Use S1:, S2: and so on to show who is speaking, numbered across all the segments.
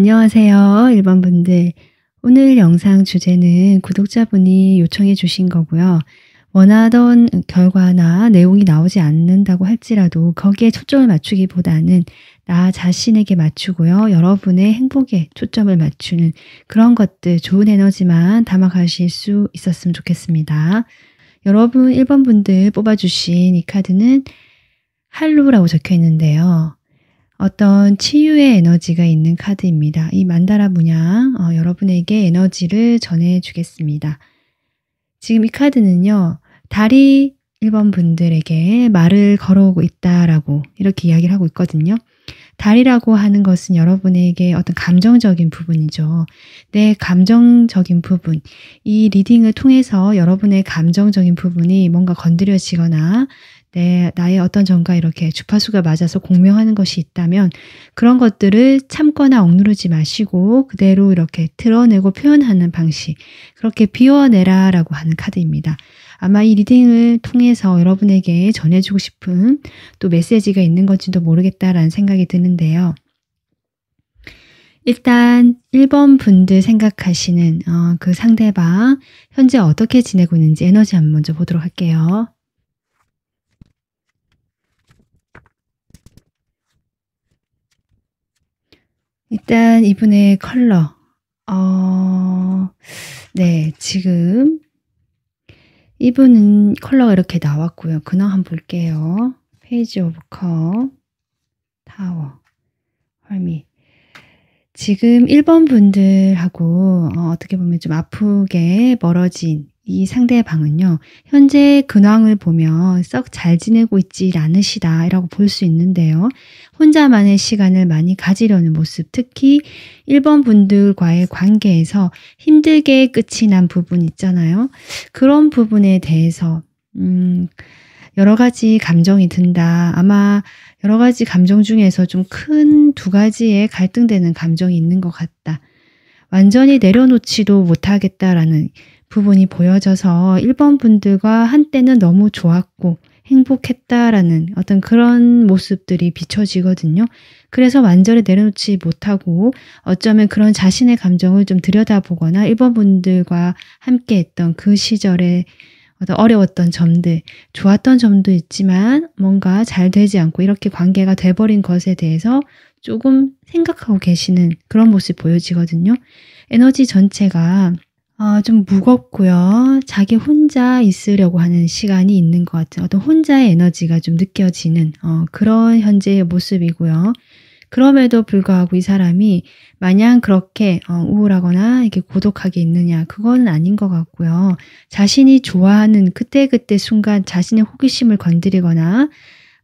S1: 안녕하세요, 1번 분들. 오늘 영상 주제는 구독자분이 요청해 주신 거고요. 원하던 결과나 내용이 나오지 않는다고 할지라도 거기에 초점을 맞추기보다는 나 자신에게 맞추고요. 여러분의 행복에 초점을 맞추는 그런 것들, 좋은 에너지만 담아가실 수 있었으면 좋겠습니다. 여러분 1번 분들 뽑아주신 이 카드는 할루라고 적혀 있는데요. 어떤 치유의 에너지가 있는 카드입니다. 이 만다라 문양 여러분에게 에너지를 전해주겠습니다. 지금 이 카드는요. 달이 1번 분들에게 말을 걸어오고 있다라고 이렇게 이야기를 하고 있거든요. 달이라고 하는 것은 여러분에게 어떤 감정적인 부분이죠. 내 감정적인 부분, 이 리딩을 통해서 여러분의 감정적인 부분이 뭔가 건드려지거나 나의 어떤 점과 이렇게 주파수가 맞아서 공명하는 것이 있다면 그런 것들을 참거나 억누르지 마시고 그대로 이렇게 드러내고 표현하는 방식, 그렇게 비워내라 라고 하는 카드입니다. 아마 이 리딩을 통해서 여러분에게 전해주고 싶은 또 메시지가 있는 건지도 모르겠다라는 생각이 드는데요. 일단 1번 분들 생각하시는 그 상대방 현재 어떻게 지내고 있는지 에너지 한번 먼저 보도록 할게요. 일단 이분의 컬러 네, 지금 이분은 컬러가 이렇게 나왔고요. 근황 한번 볼게요. 페이지 오브 컵, 타워, 헐미. 지금 1번 분들하고 어떻게 보면 좀 아프게 멀어진 이 상대방은요. 현재 근황을 보면 썩 잘 지내고 있지 않으시다 라고 볼 수 있는데요. 혼자만의 시간을 많이 가지려는 모습, 특히 1번 분들과의 관계에서 힘들게 끝이 난 부분 있잖아요. 그런 부분에 대해서 여러 가지 감정이 든다. 아마 여러 가지 감정 중에서 좀 큰 2가지의 갈등되는 감정이 있는 것 같다. 완전히 내려놓지도 못하겠다라는 부분이 보여져서 1번 분들과 한때는 너무 좋았고 행복했다라는 어떤 그런 모습들이 비춰지거든요. 그래서 완전히 내려놓지 못하고 어쩌면 그런 자신의 감정을 좀 들여다보거나 1번 분들과 함께 했던 그 시절에 어떤 어려웠던 점들, 좋았던 점도 있지만 뭔가 잘 되지 않고 이렇게 관계가 돼버린 것에 대해서 조금 생각하고 계시는 그런 모습이 보여지거든요. 에너지 전체가 좀 무겁고요. 자기 혼자 있으려고 하는 시간이 있는 것 같은 어떤 혼자의 에너지가 좀 느껴지는 그런 현재의 모습이고요. 그럼에도 불구하고 이 사람이 마냥 그렇게 우울하거나 이렇게 고독하게 있느냐, 그건 아닌 것 같고요. 자신이 좋아하는 그때그때 순간 자신의 호기심을 건드리거나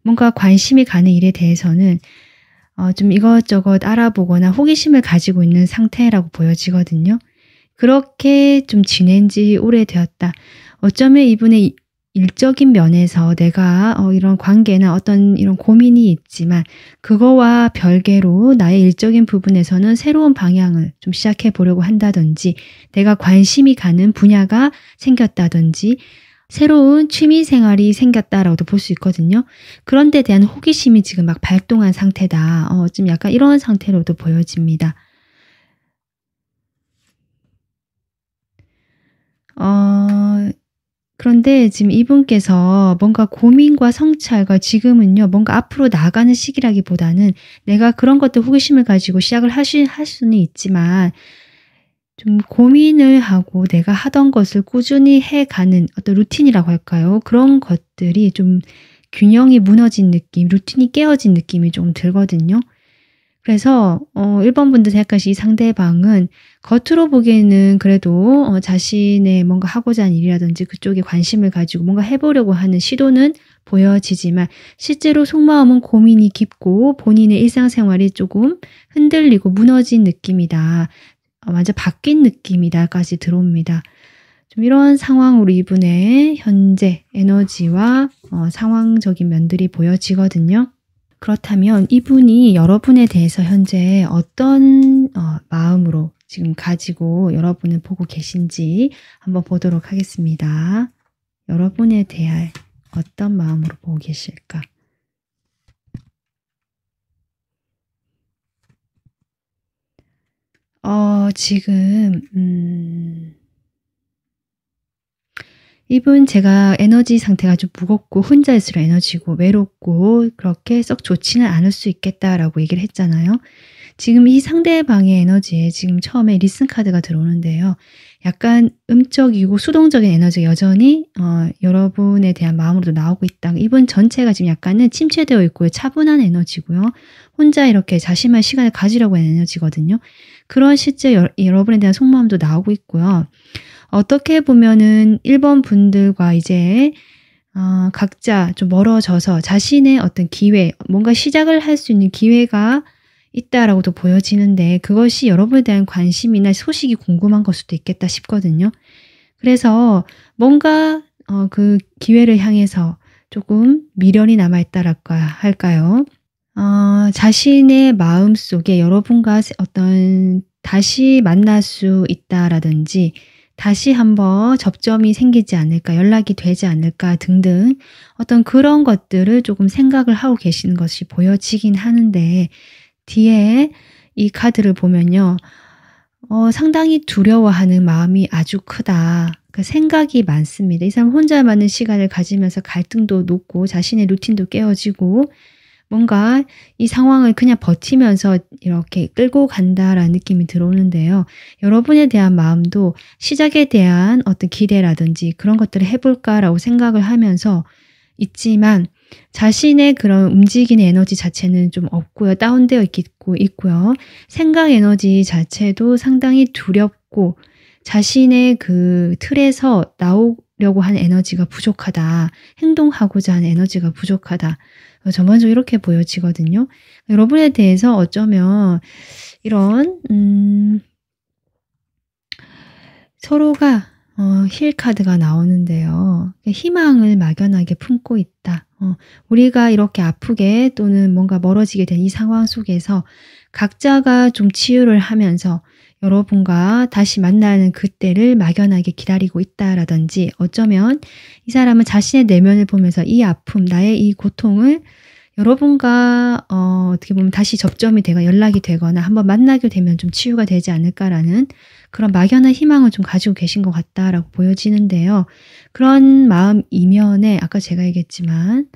S1: 뭔가 관심이 가는 일에 대해서는 좀 이것저것 알아보거나 호기심을 가지고 있는 상태라고 보여지거든요. 그렇게 좀 지낸 지 오래되었다. 어쩌면 이분의 일적인 면에서 내가 이런 관계나 어떤 이런 고민이 있지만 그거와 별개로 나의 일적인 부분에서는 새로운 방향을 좀 시작해 보려고 한다든지 내가 관심이 가는 분야가 생겼다든지 새로운 취미 생활이 생겼다라고도 볼 수 있거든요. 그런 데 대한 호기심이 지금 막 발동한 상태다. 좀 약간 이런 상태로도 보여집니다. 그런데 지금 이분께서 뭔가 고민과 성찰과 지금은요, 뭔가 앞으로 나아가는 시기라기보다는 내가 그런 것들 호기심을 가지고 시작을 할 수는 있지만 좀 고민을 하고 내가 하던 것을 꾸준히 해가는 어떤 루틴이라고 할까요? 그런 것들이 좀 균형이 무너진 느낌, 루틴이 깨어진 느낌이 좀 들거든요. 그래서 1번 분들 생각하신 이 상대방은 겉으로 보기에는 그래도 자신의 뭔가 하고자 하는 일이라든지 그쪽에 관심을 가지고 뭔가 해보려고 하는 시도는 보여지지만 실제로 속마음은 고민이 깊고 본인의 일상생활이 조금 흔들리고 무너진 느낌이다. 완전 바뀐 느낌이다까지 들어옵니다. 좀 이런 상황으로 이분의 현재 에너지와 상황적인 면들이 보여지거든요. 그렇다면 이분이 여러분에 대해서 현재 어떤 마음으로 지금 가지고 여러분을 보고 계신지 한번 보도록 하겠습니다. 여러분에 대해 어떤 마음으로 보고 계실까? 지금 이분 제가 에너지 상태가 좀 무겁고 혼자 있으려 에너지고 외롭고 그렇게 썩 좋지는 않을 수 있겠다라고 얘기를 했잖아요. 지금 이 상대방의 에너지에 지금 처음에 리슨 카드가 들어오는데요. 약간 음적이고 수동적인 에너지가 여전히 여러분에 대한 마음으로도 나오고 있다. 이분 전체가 지금 약간은 침체되어 있고요. 차분한 에너지고요. 혼자 이렇게 자신만의 시간을 가지려고 하는 에너지거든요. 그런 실제 여러분에 대한 속마음도 나오고 있고요. 어떻게 보면은 1번 분들과 이제 각자 좀 멀어져서 자신의 어떤 기회, 뭔가 시작을 할 수 있는 기회가 있다라고도 보여지는데 그것이 여러분에 대한 관심이나 소식이 궁금한 걸 수도 있겠다 싶거든요. 그래서 뭔가 그 기회를 향해서 조금 미련이 남아있다랄까 할까요? 자신의 마음속에 여러분과 어떤 다시 만날 수 있다라든지 다시 한번 접점이 생기지 않을까, 연락이 되지 않을까 등등 어떤 그런 것들을 조금 생각을 하고 계시는 것이 보여지긴 하는데 뒤에 이 카드를 보면요. 상당히 두려워하는 마음이 아주 크다. 그 생각이 많습니다. 이 사람 혼자 많은 시간을 가지면서 갈등도 높고 자신의 루틴도 깨어지고 뭔가 이 상황을 그냥 버티면서 이렇게 끌고 간다라는 느낌이 들어오는데요. 여러분에 대한 마음도 시작에 대한 어떤 기대라든지 그런 것들을 해볼까라고 생각을 하면서 있지만 자신의 그런 움직이는 에너지 자체는 좀 없고요. 다운되어 있고요. 생각 에너지 자체도 상당히 두렵고 자신의 그 틀에서 나오려고 하는 에너지가 부족하다. 행동하고자 하는 에너지가 부족하다. 전반적으로 이렇게 보여지거든요. 여러분에 대해서 어쩌면 이런 서로가 힐 카드가 나오는데요. 희망을 막연하게 품고 있다. 우리가 이렇게 아프게 또는 뭔가 멀어지게 된 이 상황 속에서 각자가 좀 치유를 하면서 여러분과 다시 만나는 그때를 막연하게 기다리고 있다라든지 어쩌면 이 사람은 자신의 내면을 보면서 이 아픔, 나의 이 고통을 여러분과 어떻게 보면 다시 접점이 되거나 연락이 되거나 한번 만나게 되면 좀 치유가 되지 않을까라는 그런 막연한 희망을 좀 가지고 계신 것 같다라고 보여지는데요. 그런 마음 이면에 아까 제가 얘기했지만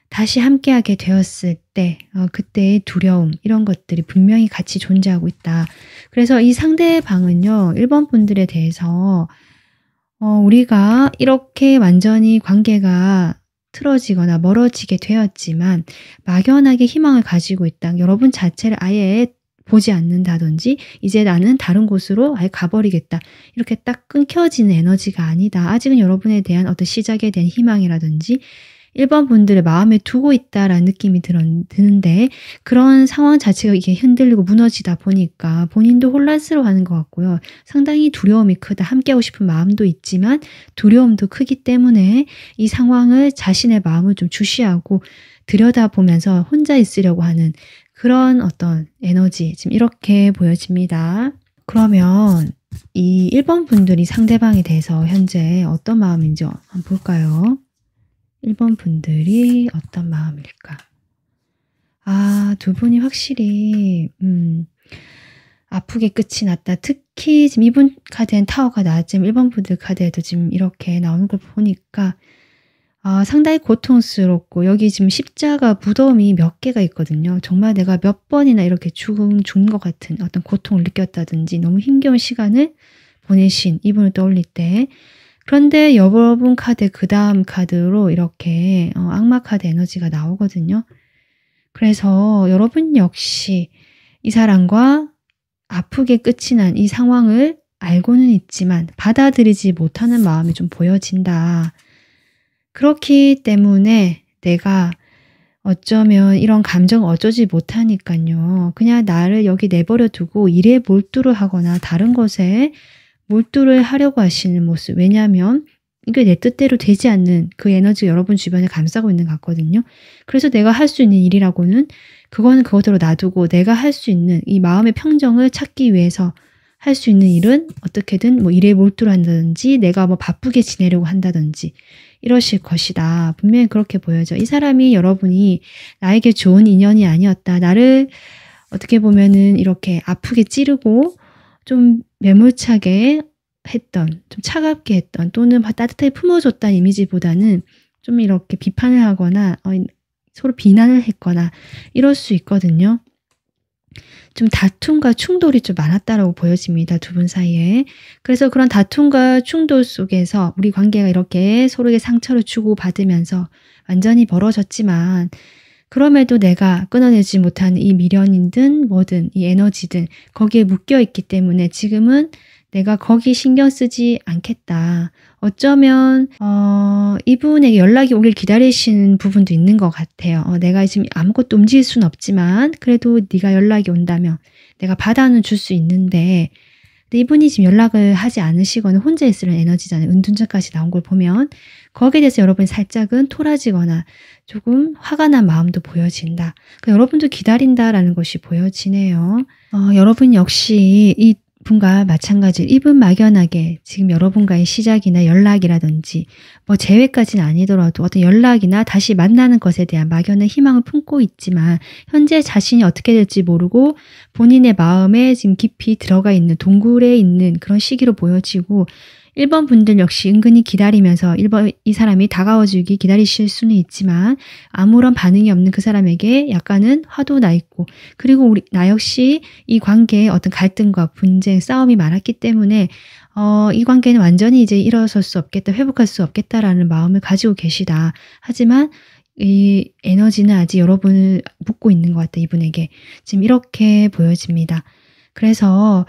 S1: 다시 함께하게 되었을 때 그때의 두려움 이런 것들이 분명히 같이 존재하고 있다. 그래서 이 상대방은요. 1번 분들에 대해서 우리가 이렇게 완전히 관계가 틀어지거나 멀어지게 되었지만 막연하게 희망을 가지고 있다. 여러분 자체를 아예 보지 않는다든지 이제 나는 다른 곳으로 아예 가버리겠다. 이렇게 딱 끊겨지는 에너지가 아니다. 아직은 여러분에 대한 어떤 시작에 대한 희망이라든지 1번 분들의 마음에 두고 있다라는 느낌이 드는데 그런 상황 자체가 이게 흔들리고 무너지다 보니까 본인도 혼란스러워하는 것 같고요. 상당히 두려움이 크다. 함께하고 싶은 마음도 있지만 두려움도 크기 때문에 이 상황을 자신의 마음을 좀 주시하고 들여다보면서 혼자 있으려고 하는 그런 어떤 에너지 지금 이렇게 보여집니다. 그러면 이 1번 분들이 상대방에 대해서 현재 어떤 마음인지 한번 볼까요? 1번 분들이 어떤 마음일까? 두 분이 확실히 아프게 끝이 났다. 특히 지금 이분 카드엔 타워가 나왔지만 1번 분들 카드에도 지금 이렇게 나오는 걸 보니까 상당히 고통스럽고 여기 지금 십자가 무덤이 몇 개가 있거든요. 정말 내가 몇 번이나 이렇게 죽은 것 같은 어떤 고통을 느꼈다든지 너무 힘겨운 시간을 보내신 이분을 떠올릴 때 그런데 여러분 카드 그 다음 카드로 이렇게 악마 카드 에너지가 나오거든요. 그래서 여러분 역시 이 사람과 아프게 끝이 난 이 상황을 알고는 있지만 받아들이지 못하는 마음이 좀 보여진다. 그렇기 때문에 내가 어쩌면 이런 감정을 어쩌지 못하니까요. 그냥 나를 여기 내버려 두고 일에 몰두를 하거나 다른 것에 몰두를 하려고 하시는 모습. 왜냐하면 이게 내 뜻대로 되지 않는 그 에너지가 여러분 주변에 감싸고 있는 것 같거든요. 그래서 내가 할 수 있는 일이라고는 그거는 그것대로 놔두고 내가 할 수 있는 이 마음의 평정을 찾기 위해서 할 수 있는 일은 어떻게든 뭐 일에 몰두를 한다든지 내가 뭐 바쁘게 지내려고 한다든지 이러실 것이다. 분명히 그렇게 보여져. 이 사람이 여러분이 나에게 좋은 인연이 아니었다. 나를 어떻게 보면은 이렇게 아프게 찌르고 좀 매몰차게 했던, 좀 차갑게 했던, 또는 따뜻하게 품어줬다는 이미지보다는 좀 이렇게 비판을 하거나 서로 비난을 했거나 이럴 수 있거든요. 좀 다툼과 충돌이 좀 많았다라고 보여집니다. 두 분 사이에. 그래서 그런 다툼과 충돌 속에서 우리 관계가 이렇게 서로에게 상처를 주고받으면서 완전히 멀어졌지만, 그럼에도 내가 끊어내지 못한 이 미련이든 뭐든 이 에너지든 거기에 묶여 있기 때문에 지금은 내가 거기 신경 쓰지 않겠다. 어쩌면 이분에게 연락이 오길 기다리시는 부분도 있는 것 같아요. 내가 지금 아무것도 움직일 수는 없지만 그래도 네가 연락이 온다면 내가 받아는 줄 수 있는데, 근데 이분이 지금 연락을 하지 않으시거나 혼자 있으려는 에너지잖아요. 은둔자까지 나온 걸 보면 거기에 대해서 여러분이 살짝은 토라지거나 조금 화가 난 마음도 보여진다. 그러니까 여러분도 기다린다라는 것이 보여지네요. 여러분 역시 이 분과 마찬가지로 이분 막연하게 지금 여러분과의 시작이나 연락이라든지 뭐 재회까지는 아니더라도 어떤 연락이나 다시 만나는 것에 대한 막연한 희망을 품고 있지만 현재 자신이 어떻게 될지 모르고 본인의 마음에 지금 깊이 들어가 있는 동굴에 있는 그런 시기로 보여지고, 1번 분들 역시 은근히 기다리면서 이 사람이 다가와주기 기다리실 수는 있지만 아무런 반응이 없는 그 사람에게 약간은 화도 나 있고, 그리고 나 역시 이 관계에 어떤 갈등과 분쟁, 싸움이 많았기 때문에 이 관계는 완전히 이제 일어설 수 없겠다, 회복할 수 없겠다라는 마음을 가지고 계시다. 하지만 이 에너지는 아직 여러분을 묶고 있는 것 같다. 이분에게 지금 이렇게 보여집니다. 그래서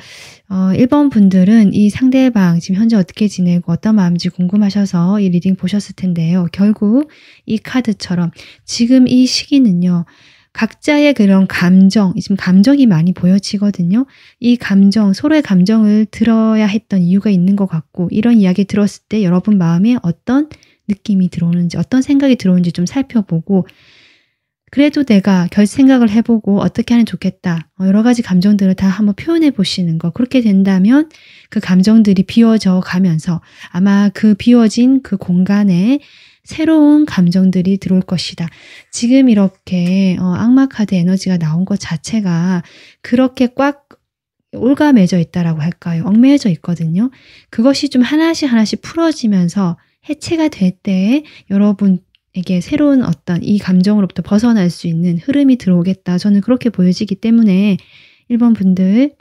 S1: 1번 분들은 이 상대방 지금 현재 어떻게 지내고 어떤 마음인지 궁금하셔서 이 리딩 보셨을 텐데요. 결국 이 카드처럼 지금 이 시기는요, 각자의 그런 감정, 지금 감정이 많이 보여지거든요. 이 감정, 서로의 감정을 들어야 했던 이유가 있는 것 같고, 이런 이야기 들었을 때 여러분 마음에 어떤 느낌이 들어오는지, 어떤 생각이 들어오는지 좀 살펴보고, 그래도 내가 생각을 해보고 어떻게 하면 좋겠다. 여러 가지 감정들을 다 한번 표현해 보시는 거. 그렇게 된다면 그 감정들이 비워져 가면서 아마 그 비워진 그 공간에 새로운 감정들이 들어올 것이다. 지금 이렇게 악마 카드 에너지가 나온 것 자체가 그렇게 꽉 올가매져 있다라고 할까요? 얽매여져 있거든요. 그것이 좀 하나씩 풀어지면서 해체가 될 때 여러분에게 새로운 어떤 이 감정으로부터 벗어날 수 있는 흐름이 들어오겠다. 저는 그렇게 보여지기 때문에 1번 분들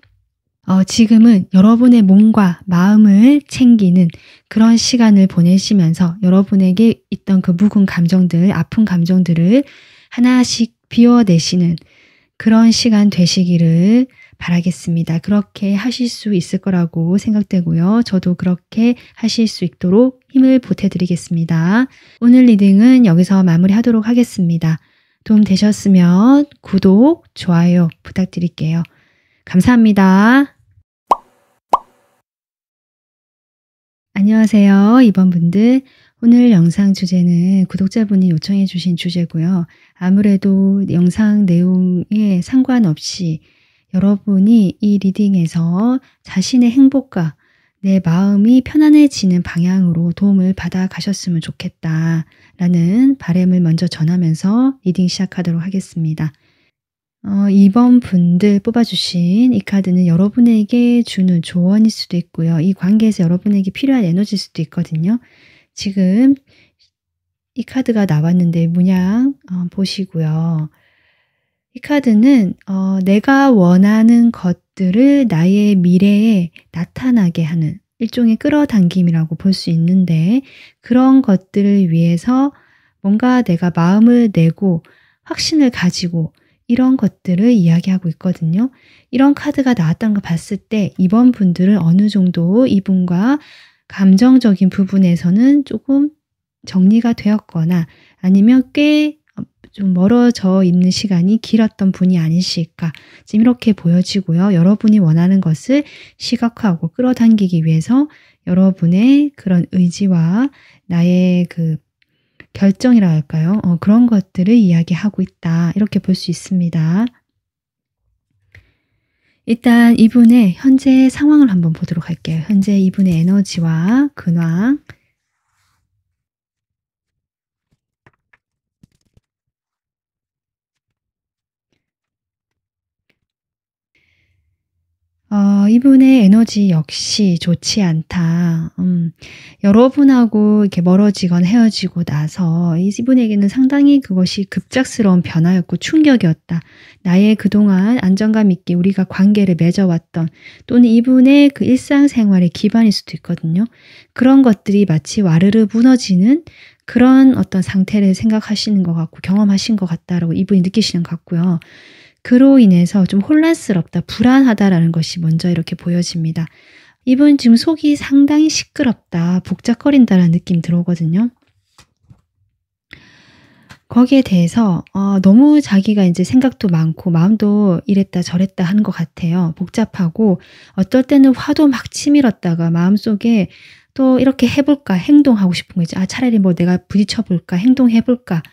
S1: 지금은 여러분의 몸과 마음을 챙기는 그런 시간을 보내시면서 여러분에게 있던 그 묵은 감정들, 아픈 감정들을 하나씩 비워내시는 그런 시간 되시기를 바라겠습니다. 그렇게 하실 수 있을 거라고 생각되고요. 저도 그렇게 하실 수 있도록 힘을 보태드리겠습니다. 오늘 리딩은 여기서 마무리하도록 하겠습니다. 도움 되셨으면 구독, 좋아요 부탁드릴게요. 감사합니다. 안녕하세요. 2번 분들. 오늘 영상 주제는 구독자분이 요청해 주신 주제고요. 아무래도 영상 내용에 상관없이 여러분이 이 리딩에서 자신의 행복과 내 마음이 편안해지는 방향으로 도움을 받아 가셨으면 좋겠다라는 바람을 먼저 전하면서 리딩 시작하도록 하겠습니다. 2번 분들 뽑아주신 이 카드는 여러분에게 주는 조언일 수도 있고요. 이 관계에서 여러분에게 필요한 에너지일 수도 있거든요. 지금 이 카드가 나왔는데 문양 보시고요. 이 카드는 내가 원하는 것들을 나의 미래에 나타나게 하는 일종의 끌어당김이라고 볼 수 있는데, 그런 것들을 위해서 뭔가 내가 마음을 내고 확신을 가지고 이런 것들을 이야기하고 있거든요. 이런 카드가 나왔다는 걸 봤을 때 2번 분들은 어느 정도 이분과 감정적인 부분에서는 조금 정리가 되었거나 아니면 꽤 좀 멀어져 있는 시간이 길었던 분이 아니실까, 지금 이렇게 보여지고요. 여러분이 원하는 것을 시각화하고 끌어당기기 위해서 여러분의 그런 의지와 나의 그 결정이라 할까요? 그런 것들을 이야기하고 있다. 이렇게 볼 수 있습니다. 일단 이분의 현재 상황을 한번 보도록 할게요. 현재 이분의 에너지와 근황. 이분의 에너지 역시 좋지 않다. 여러분하고 이렇게 멀어지거나 헤어지고 나서 이분에게는 상당히 그것이 급작스러운 변화였고 충격이었다. 나의 그동안 안정감 있게 우리가 관계를 맺어왔던 또는 이분의 그 일상생활의 기반일 수도 있거든요. 그런 것들이 마치 와르르 무너지는 그런 어떤 상태를 생각하시는 것 같고 경험하신 것 같다라고 이분이 느끼시는 것 같고요. 그로 인해서 좀 혼란스럽다, 불안하다라는 것이 먼저 이렇게 보여집니다. 이분 지금 속이 상당히 시끄럽다, 복잡거린다라는 느낌이 들어오거든요. 거기에 대해서 너무 자기가 이제 생각도 많고 마음도 이랬다 저랬다 하는 것 같아요. 복잡하고 어떨 때는 화도 막 치밀었다가 마음속에 또 이렇게 해볼까 행동하고 싶은 거죠. 차라리 뭐 내가 부딪혀볼까 행동해볼까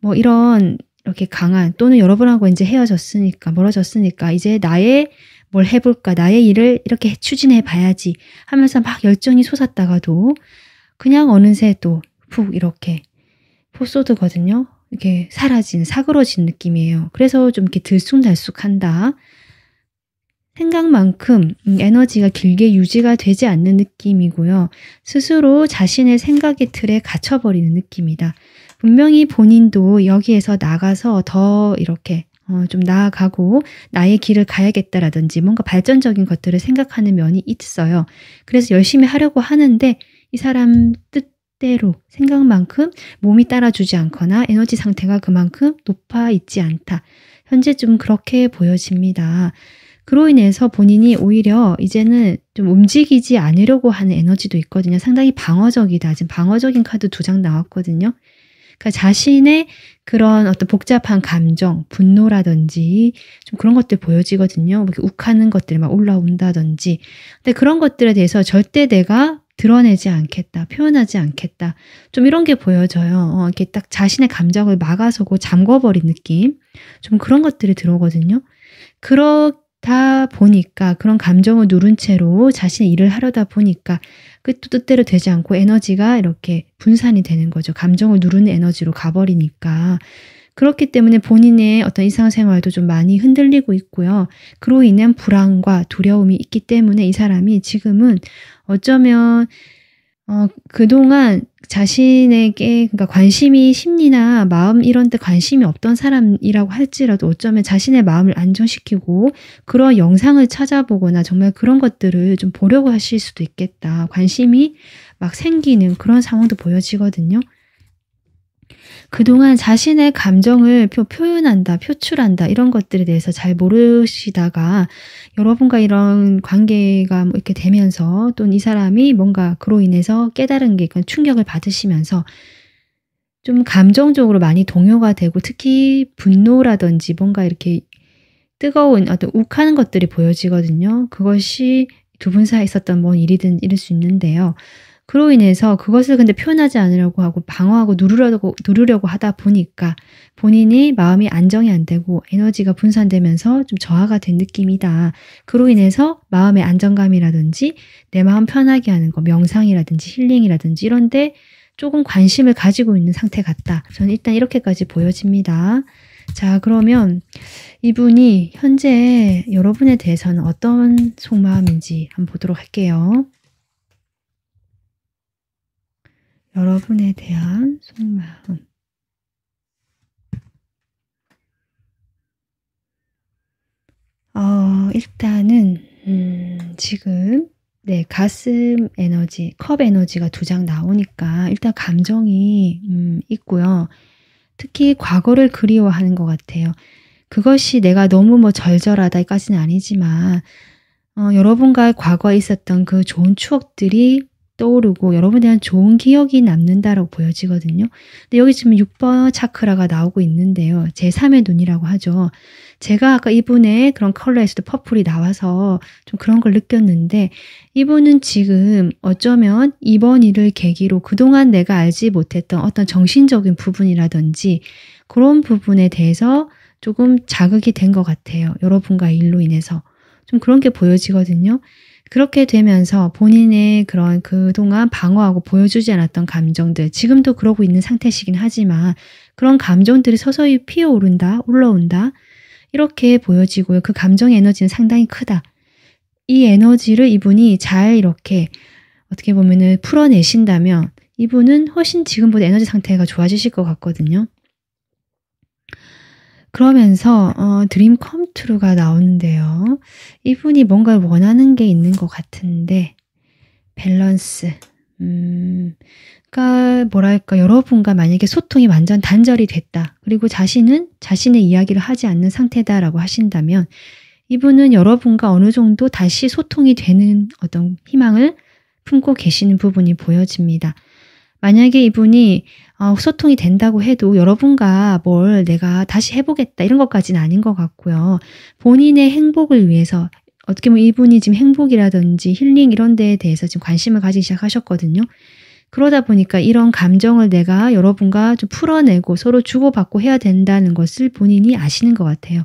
S1: 뭐 이런 이렇게 강한 또는 여러분하고 이제 헤어졌으니까 멀어졌으니까 이제 나의 뭘 해볼까 나의 일을 이렇게 추진해 봐야지 하면서 막 열정이 솟았다가도 그냥 어느새 또 푹 이렇게 포소드거든요. 이렇게 사라진 사그러진 느낌이에요. 그래서 좀 이렇게 들쑥날쑥한다. 생각만큼 에너지가 길게 유지가 되지 않는 느낌이고요. 스스로 자신의 생각의 틀에 갇혀버리는 느낌이다. 분명히 본인도 여기에서 나가서 더 이렇게 좀 나아가고 나의 길을 가야겠다라든지 뭔가 발전적인 것들을 생각하는 면이 있어요. 그래서 열심히 하려고 하는데 이 사람 뜻대로 생각만큼 몸이 따라주지 않거나 에너지 상태가 그만큼 높아 있지 않다. 현재 좀 그렇게 보여집니다. 그로 인해서 본인이 오히려 이제는 좀 움직이지 않으려고 하는 에너지도 있거든요. 상당히 방어적이다. 지금 방어적인 카드 2장 나왔거든요. 그러니까 자신의 그런 어떤 복잡한 감정, 분노라든지 좀 그런 것들 보여지거든요. 뭐 이렇게 욱하는 것들이 막 올라온다든지. 근데 그런 것들에 대해서 절대 내가 드러내지 않겠다, 표현하지 않겠다. 좀 이런 게 보여져요. 이렇게 딱 자신의 감정을 막아서고 잠궈버린 느낌. 좀 그런 것들이 들어오거든요. 그렇다 보니까 그런 감정을 누른 채로 자신의 일을 하려다 보니까 그 뜻대로 되지 않고 에너지가 이렇게 분산이 되는 거죠. 감정을 누르는 에너지로 가버리니까. 그렇기 때문에 본인의 어떤 일상생활도 좀 많이 흔들리고 있고요. 그로 인한 불안과 두려움이 있기 때문에 이 사람이 지금은 어쩌면 그동안 자신에게 그러니까 관심이 심리나 마음 이런 데 관심이 없던 사람이라고 할지라도 어쩌면 자신의 마음을 안정시키고 그런 영상을 찾아보거나 정말 그런 것들을 좀 보려고 하실 수도 있겠다. 관심이 막 생기는 그런 상황도 보여지거든요. 그동안 자신의 감정을 표현한다, 표출한다 이런 것들에 대해서 잘 모르시다가 여러분과 이런 관계가 뭐 이렇게 되면서 또 이 사람이 뭔가 그로 인해서 깨달은 게 충격을 받으시면서 좀 감정적으로 많이 동요가 되고 특히 분노라든지 뭔가 이렇게 뜨거운 어떤 욱하는 것들이 보여지거든요. 그것이 두 분 사이에 있었던 뭔 일이든 이럴 수 있는데요. 그로 인해서 그것을 근데 표현하지 않으려고 하고 방어하고 누르려고 하다 보니까 본인이 마음이 안정이 안 되고 에너지가 분산되면서 좀 저하가 된 느낌이다. 그로 인해서 마음의 안정감이라든지 내 마음 편하게 하는 거, 명상이라든지 힐링이라든지 이런 데 조금 관심을 가지고 있는 상태 같다. 저는 일단 이렇게까지 보여집니다. 자, 그러면 이분이 현재 여러분에 대해서는 어떤 속마음인지 한번 보도록 할게요. 여러분에 대한 속마음. 일단은 지금 가슴 에너지, 컵 에너지가 2장 나오니까 일단 감정이 있고요. 특히 과거를 그리워하는 것 같아요. 그것이 내가 너무 뭐 절절하다까지는 아니지만 여러분과 과거에 있었던 그 좋은 추억들이 떠오르고 여러분에 대한 좋은 기억이 남는다라고 보여지거든요. 근데 여기 지금 6번 차크라가 나오고 있는데요. 제3의 눈이라고 하죠. 제가 아까 이분의 그런 컬러에서도 퍼플이 나와서 좀 그런 걸 느꼈는데 이분은 지금 어쩌면 이번 일을 계기로 그동안 내가 알지 못했던 어떤 정신적인 부분이라든지 그런 부분에 대해서 조금 자극이 된 것 같아요. 여러분과의 일로 인해서. 좀 그런 게 보여지거든요. 그렇게 되면서 본인의 그런 그동안 방어하고 보여주지 않았던 감정들, 지금도 그러고 있는 상태시긴 하지만 그런 감정들이 서서히 피어오른다, 올라온다 이렇게 보여지고요. 그 감정의 에너지는 상당히 크다. 이 에너지를 이분이 잘 이렇게 어떻게 보면은 풀어내신다면 이분은 훨씬 지금보다 에너지 상태가 좋아지실 것 같거든요. 그러면서 드림 컴 트루가 나오는데요. 이분이 뭔가를 원하는 게 있는 것 같은데 밸런스. 그러니까 뭐랄까 여러분과 만약에 소통이 완전 단절이 됐다. 그리고 자신은 자신의 이야기를 하지 않는 상태다라고 하신다면 이분은 여러분과 어느 정도 다시 소통이 되는 어떤 희망을 품고 계시는 부분이 보여집니다. 만약에 이분이 소통이 된다고 해도 여러분과 뭘 내가 다시 해보겠다 이런 것까지는 아닌 것 같고요. 본인의 행복을 위해서 어떻게 보면 이분이 지금 행복이라든지 힐링 이런 데에 대해서 지금 관심을 가지기 시작하셨거든요. 그러다 보니까 이런 감정을 내가 여러분과 좀 풀어내고 서로 주고받고 해야 된다는 것을 본인이 아시는 것 같아요.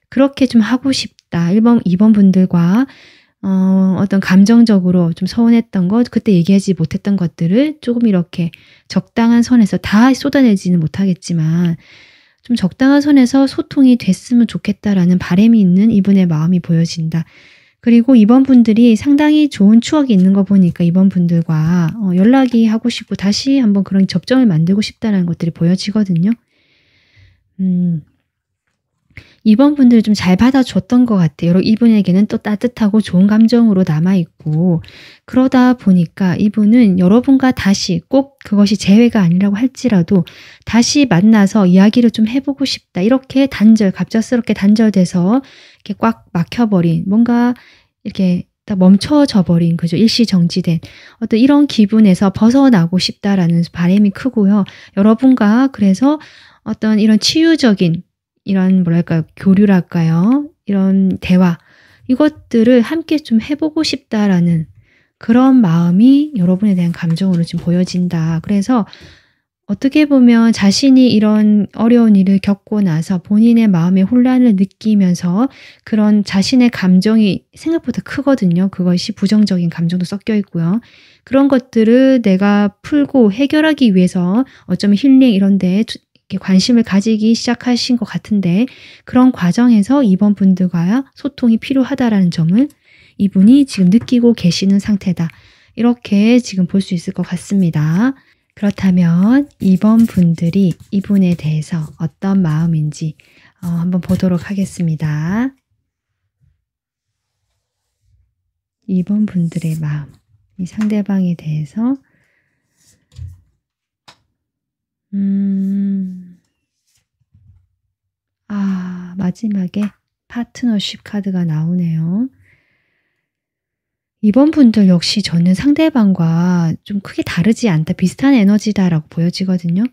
S1: 그렇게 좀 하고 싶다. 1번, 2번 분들과 어떤 감정적으로 좀 서운했던 것, 그때 얘기하지 못했던 것들을 조금 이렇게 적당한 선에서 다 쏟아내지는 못하겠지만 좀 적당한 선에서 소통이 됐으면 좋겠다라는 바람이 있는 이분의 마음이 보여진다. 그리고 이번 분들이 상당히 좋은 추억이 있는 거 보니까 이번 분들과 연락이 하고 싶고 다시 한번 그런 접점을 만들고 싶다는 것들이 보여지거든요. 이번 분들 좀 잘 받아줬던 것 같아요. 이분에게는 또 따뜻하고 좋은 감정으로 남아있고 그러다 보니까 이분은 여러분과 다시 꼭 그것이 재회가 아니라고 할지라도 다시 만나서 이야기를 좀 해보고 싶다. 이렇게 갑작스럽게 단절돼서 이렇게 꽉 막혀버린 뭔가 이렇게 딱 멈춰져 버린 그죠. 일시정지된 어떤 이런 기분에서 벗어나고 싶다라는 바람이 크고요. 여러분과 그래서 어떤 이런 치유적인 이런 뭐랄까요. 교류랄까요. 이런 대화 이것들을 함께 좀 해보고 싶다라는 그런 마음이 여러분에 대한 감정으로 지금 보여진다. 그래서 어떻게 보면 자신이 이런 어려운 일을 겪고 나서 본인의 마음의 혼란을 느끼면서 그런 자신의 감정이 생각보다 크거든요. 그것이 부정적인 감정도 섞여 있고요. 그런 것들을 내가 풀고 해결하기 위해서 어쩌면 힐링 이런 데에 이렇게 관심을 가지기 시작하신 것 같은데 그런 과정에서 이번 분들과 소통이 필요하다라는 점을 이분이 지금 느끼고 계시는 상태다. 이렇게 지금 볼 수 있을 것 같습니다. 그렇다면 이번 분들이 이분에 대해서 어떤 마음인지 한번 보도록 하겠습니다. 이번 분들의 마음, 이 상대방에 대해서 마지막에 파트너십 카드가 나오네요. 이번 분들 역시 저는 상대방과 좀 크게 다르지 않다, 비슷한 에너지다라고 보여지거든요.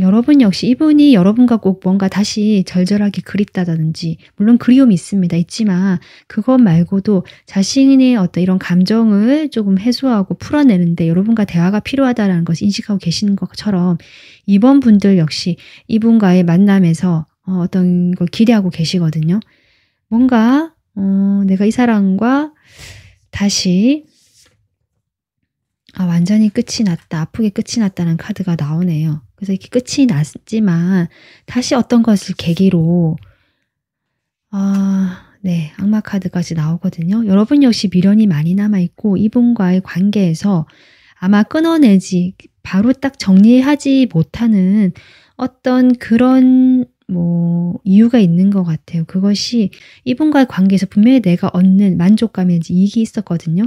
S1: 여러분 역시 이분이 여러분과 꼭 뭔가 다시 절절하게 그립다든지 물론 그리움이 있지만 그것 말고도 자신의 어떤 이런 감정을 조금 해소하고 풀어내는데 여러분과 대화가 필요하다는 것을 인식하고 계시는 것처럼 이번 분들 역시 이분과의 만남에서 어떤 걸 기대하고 계시거든요. 뭔가 내가 이 사람과 다시 완전히 끝이 났다. 아프게 끝이 났다는 카드가 나오네요. 그래서 이렇게 끝이 났지만 다시 어떤 것을 계기로 네, 악마 카드까지 나오거든요. 여러분 역시 미련이 많이 남아있고 이분과의 관계에서 아마 끊어내지 바로 딱 정리하지 못하는 어떤 그런 이유가 있는 것 같아요. 그것이 이분과의 관계에서 분명히 내가 얻는 만족감인지 이익이 있었거든요.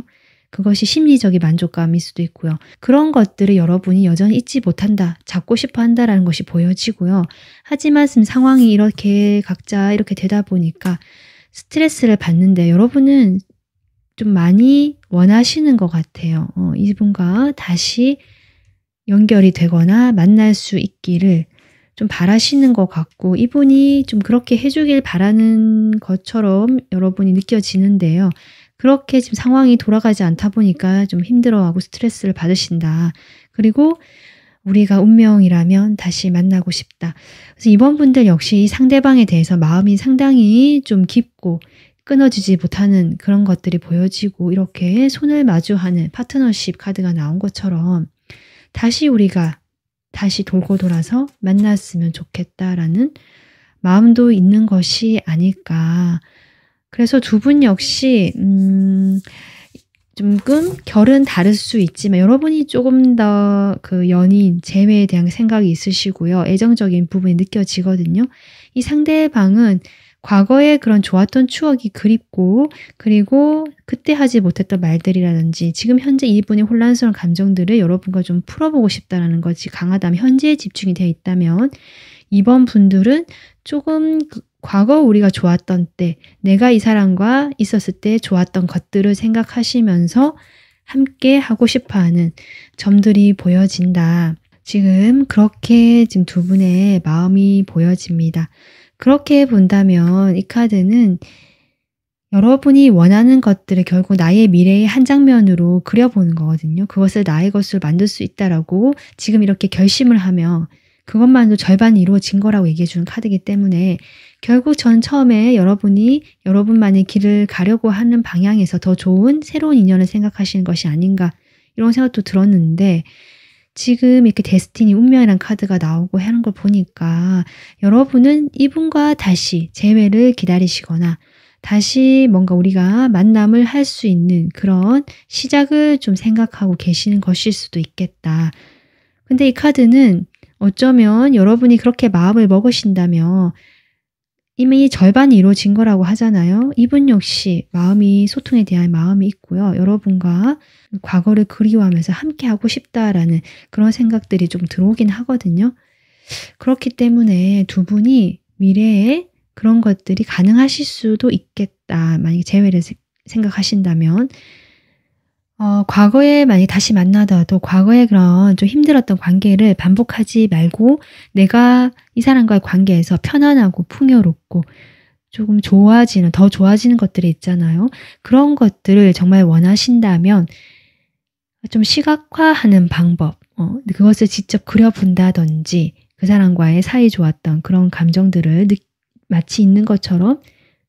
S1: 그것이 심리적인 만족감일 수도 있고요. 그런 것들을 여러분이 여전히 잊지 못한다, 잡고 싶어 한다라는 것이 보여지고요. 하지만 지금 상황이 이렇게 각자 이렇게 되다 보니까 스트레스를 받는데 여러분은 좀 많이 원하시는 것 같아요. 이분과 다시 연결이 되거나 만날 수 있기를 좀 바라시는 것 같고 이분이 좀 그렇게 해주길 바라는 것처럼 여러분이 느껴지는데요. 그렇게 지금 상황이 돌아가지 않다 보니까 좀 힘들어하고 스트레스를 받으신다. 그리고 우리가 운명이라면 다시 만나고 싶다. 그래서 이번 분들 역시 상대방에 대해서 마음이 상당히 좀 깊고 끊어지지 못하는 그런 것들이 보여지고 이렇게 손을 마주하는 파트너십 카드가 나온 것처럼 다시 우리가 다시 돌고 돌아서 만났으면 좋겠다라는 마음도 있는 것이 아닐까. 그래서 두 분 역시 조금 결은 다를 수 있지만 여러분이 조금 더 그 연인, 재회에 대한 생각이 있으시고요. 애정적인 부분이 느껴지거든요. 이 상대방은 과거에 그런 좋았던 추억이 그립고 그리고 그때 하지 못했던 말들이라든지 지금 현재 이분의 혼란스러운 감정들을 여러분과 좀 풀어보고 싶다라는 것이 강하다면 현재에 집중이 되어 있다면 이번 분들은 조금 과거 우리가 좋았던 때 내가 이 사람과 있었을 때 좋았던 것들을 생각하시면서 함께 하고 싶어하는 점들이 보여진다. 지금 그렇게 지금 두 분의 마음이 보여집니다. 그렇게 본다면 이 카드는 여러분이 원하는 것들을 결국 나의 미래의 한 장면으로 그려보는 거거든요. 그것을 나의 것으로 만들 수 있다라고 지금 이렇게 결심을 하며 그것만으로 절반이 이루어진 거라고 얘기해 주는 카드이기 때문에 결국 전 처음에 여러분이 여러분만의 길을 가려고 하는 방향에서 더 좋은 새로운 인연을 생각하시는 것이 아닌가 이런 생각도 들었는데 지금 이렇게 데스티니 운명이란 카드가 나오고 하는 걸 보니까 여러분은 이분과 다시 재회를 기다리시거나 다시 뭔가 우리가 만남을 할 수 있는 그런 시작을 좀 생각하고 계시는 것일 수도 있겠다. 근데 이 카드는 어쩌면 여러분이 그렇게 마음을 먹으신다면 이미 절반이 이루어진 거라고 하잖아요. 이분 역시 마음이 소통에 대한 마음이 있고요. 여러분과 과거를 그리워하면서 함께 하고 싶다라는 그런 생각들이 좀 들어오긴 하거든요. 그렇기 때문에 두 분이 미래에 그런 것들이 가능하실 수도 있겠다. 만약에 재회를 생각하신다면 과거에 만약에 다시 만나더라도 과거에 그런 좀 힘들었던 관계를 반복하지 말고 내가 이 사람과의 관계에서 편안하고 풍요롭고 조금 더 좋아지는 것들이 있잖아요. 그런 것들을 정말 원하신다면 좀 시각화하는 방법, 그것을 직접 그려본다든지 그 사람과의 사이 좋았던 그런 감정들을 마치 있는 것처럼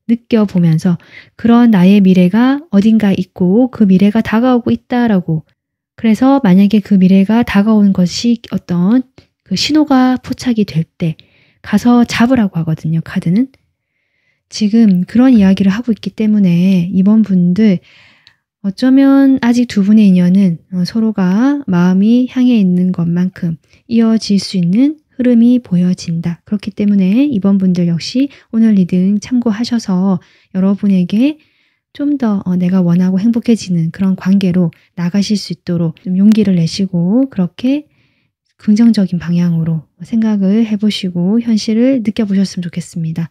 S1: 느껴보면서 그런 나의 미래가 어딘가 있고 그 미래가 다가오고 있다라고 그래서 만약에 그 미래가 다가오는 것이 어떤 그 신호가 포착이 될 때 가서 잡으라고 하거든요. 카드는. 지금 그런 이야기를 하고 있기 때문에 이번 분들 어쩌면 아직 두 분의 인연은 서로가 마음이 향해 있는 것만큼 이어질 수 있는 흐름이 보여진다. 그렇기 때문에 이번 분들 역시 오늘 리딩 참고하셔서 여러분에게 좀 더 내가 원하고 행복해지는 그런 관계로 나가실 수 있도록 좀 용기를 내시고 그렇게 긍정적인 방향으로 생각을 해보시고 현실을 느껴보셨으면 좋겠습니다.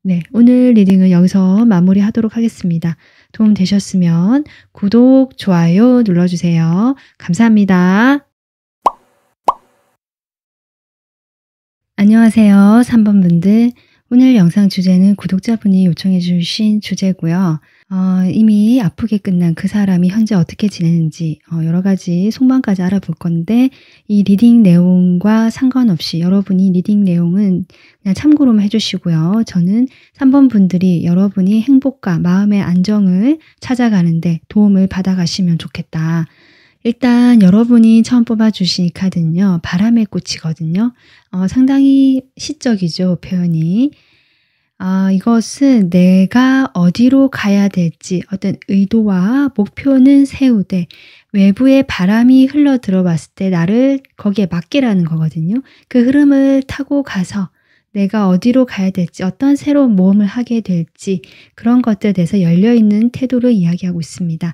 S1: 네, 오늘 리딩은 여기서 마무리하도록 하겠습니다. 도움 되셨으면 구독, 좋아요 눌러주세요. 감사합니다. 안녕하세요. 3번 분들. 오늘 영상 주제는 구독자분이 요청해 주신 주제고요. 이미 아프게 끝난 그 사람이 현재 어떻게 지내는지 여러 가지 속마음까지 알아볼 건데 이 리딩 내용과 상관없이 여러분이 리딩 내용은 그냥 참고로만 해주시고요. 저는 3번 분들이 여러분이 행복과 마음의 안정을 찾아가는데 도움을 받아가시면 좋겠다. 일단 여러분이 처음 뽑아주신 이 카드는요. 바람의 꽃이거든요. 상당히 시적이죠. 표현이. 이것은 내가 어디로 가야 될지 어떤 의도와 목표는 세우되 외부의 바람이 흘러 들어왔을 때 나를 거기에 맡기라는 거거든요. 그 흐름을 타고 가서 내가 어디로 가야 될지 어떤 새로운 모험을 하게 될지 그런 것들에 대해서 열려있는 태도를 이야기하고 있습니다.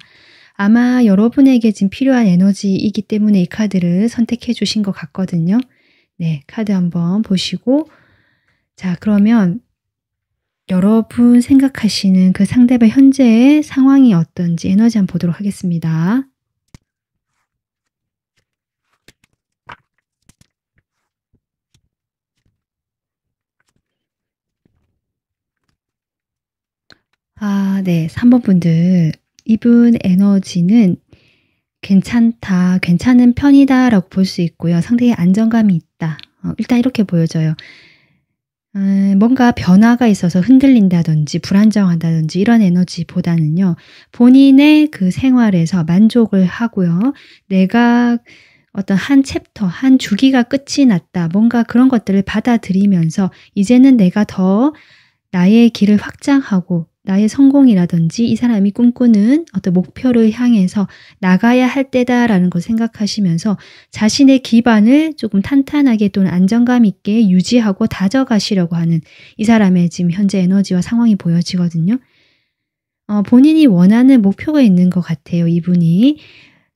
S1: 아마 여러분에게 지금 필요한 에너지이기 때문에 이 카드를 선택해 주신 것 같거든요. 네, 카드 한번 보시고 자 그러면 여러분 생각하시는 그 상대방 현재의 상황이 어떤지 에너지 한번 보도록 하겠습니다. 네, 3번 분들 이분 에너지는 괜찮다, 괜찮은 편이다 라고 볼 수 있고요. 상당히 안정감이 있다. 일단 이렇게 보여져요. 뭔가 변화가 있어서 흔들린다든지 불안정하다든지 이런 에너지보다는요. 본인의 그 생활에서 만족을 하고요. 내가 어떤 한 챕터, 한 주기가 끝이 났다. 뭔가 그런 것들을 받아들이면서 이제는 내가 더 나의 길을 확장하고 나의 성공이라든지 이 사람이 꿈꾸는 어떤 목표를 향해서 나가야 할 때다라는 걸 생각하시면서 자신의 기반을 조금 탄탄하게 또는 안정감 있게 유지하고 다져가시려고 하는 이 사람의 지금 현재 에너지와 상황이 보여지거든요. 본인이 원하는 목표가 있는 것 같아요, 이분이.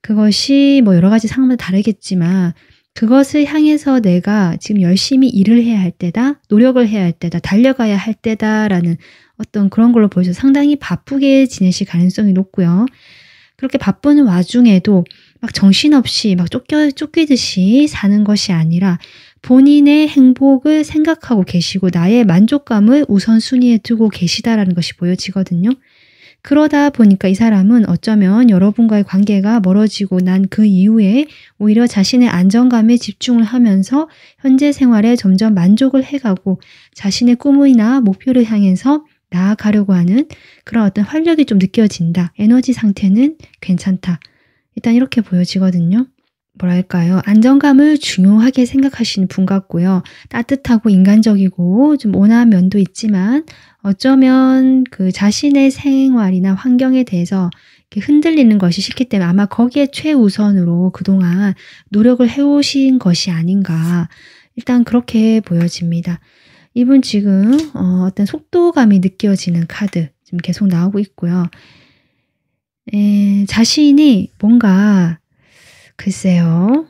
S1: 그것이 뭐 여러 가지 상황마다 다르겠지만 그것을 향해서 내가 지금 열심히 일을 해야 할 때다, 노력을 해야 할 때다, 달려가야 할 때다라는 어떤 그런 걸로 보여서 상당히 바쁘게 지내실 가능성이 높고요. 그렇게 바쁜 와중에도 막 정신없이 막 쫓기듯이 사는 것이 아니라 본인의 행복을 생각하고 계시고 나의 만족감을 우선순위에 두고 계시다라는 것이 보여지거든요. 그러다 보니까 이 사람은 어쩌면 여러분과의 관계가 멀어지고 난 그 이후에 오히려 자신의 안정감에 집중을 하면서 현재 생활에 점점 만족을 해가고 자신의 꿈이나 목표를 향해서 나아가려고 하는 그런 어떤 활력이 좀 느껴진다. 에너지 상태는 괜찮다. 일단 이렇게 보여지거든요. 뭐랄까요? 안정감을 중요하게 생각하시는 분 같고요. 따뜻하고 인간적이고 좀 온화한 면도 있지만 어쩌면 그 자신의 생활이나 환경에 대해서 이렇게 흔들리는 것이 싫기 때문에 아마 거기에 최우선으로 그동안 노력을 해오신 것이 아닌가. 일단 그렇게 보여집니다. 이분 지금 어떤 속도감이 느껴지는 카드 지금 계속 나오고 있고요. 자신이 뭔가 글쎄요.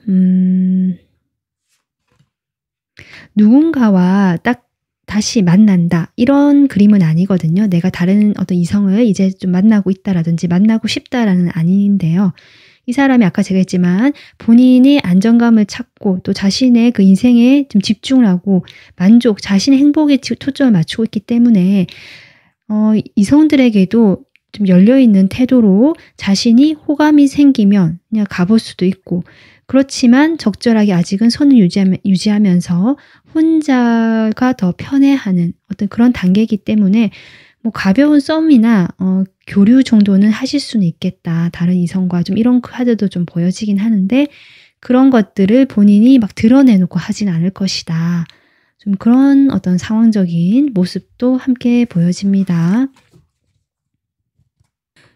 S1: 누군가와 딱 다시 만난다. 이런 그림은 아니거든요. 내가 다른 어떤 이성을 이제 좀 만나고 있다라든지 만나고 싶다라는 아닌데요. 이 사람이 아까 제가 했지만 본인이 안정감을 찾고 또 자신의 그 인생에 좀 집중을 하고 만족, 자신의 행복에 초점을 맞추고 있기 때문에 이성들에게도 좀 열려있는 태도로 자신이 호감이 생기면 그냥 가볼 수도 있고 그렇지만 적절하게 아직은 선을 유지하면서 혼자가 더 편해하는 어떤 그런 단계이기 때문에 뭐 가벼운 썸이나 교류 정도는 하실 수는 있겠다. 다른 이성과 좀 이런 카드도 좀 보여지긴 하는데 그런 것들을 본인이 막 드러내놓고 하진 않을 것이다. 좀 그런 어떤 상황적인 모습도 함께 보여집니다.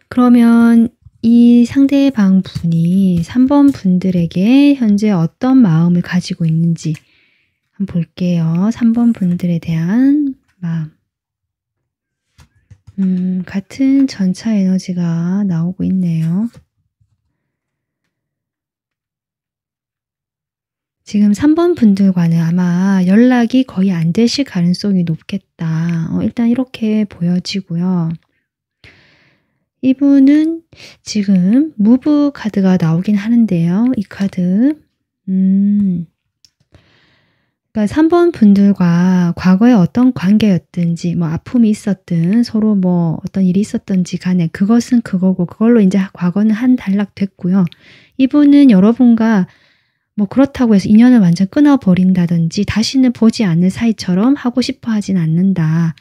S1: 그러면 이 상대방 분이 3번 분들에게 현재 어떤 마음을 가지고 있는지 한번 볼게요. 3번 분들에 대한 마음. 같은 전차 에너지가 나오고 있네요. 지금 3번 분들과는 아마 연락이 거의 안 되실 가능성이 높겠다. 일단 이렇게 보여지고요. 이분은 지금 무브 카드가 나오긴 하는데요. 이 카드. 그러니까 3번 분들과 과거에 어떤 관계였든지 뭐 아픔이 있었든 서로 뭐 어떤 일이 있었든지 간에 그것은 그거고 그걸로 이제 과거는 한 단락 됐고요. 이분은 여러분과 뭐 그렇다고 해서 인연을 완전 끊어버린다든지 다시는 보지 않는 사이처럼 하고 싶어 하진 않는다.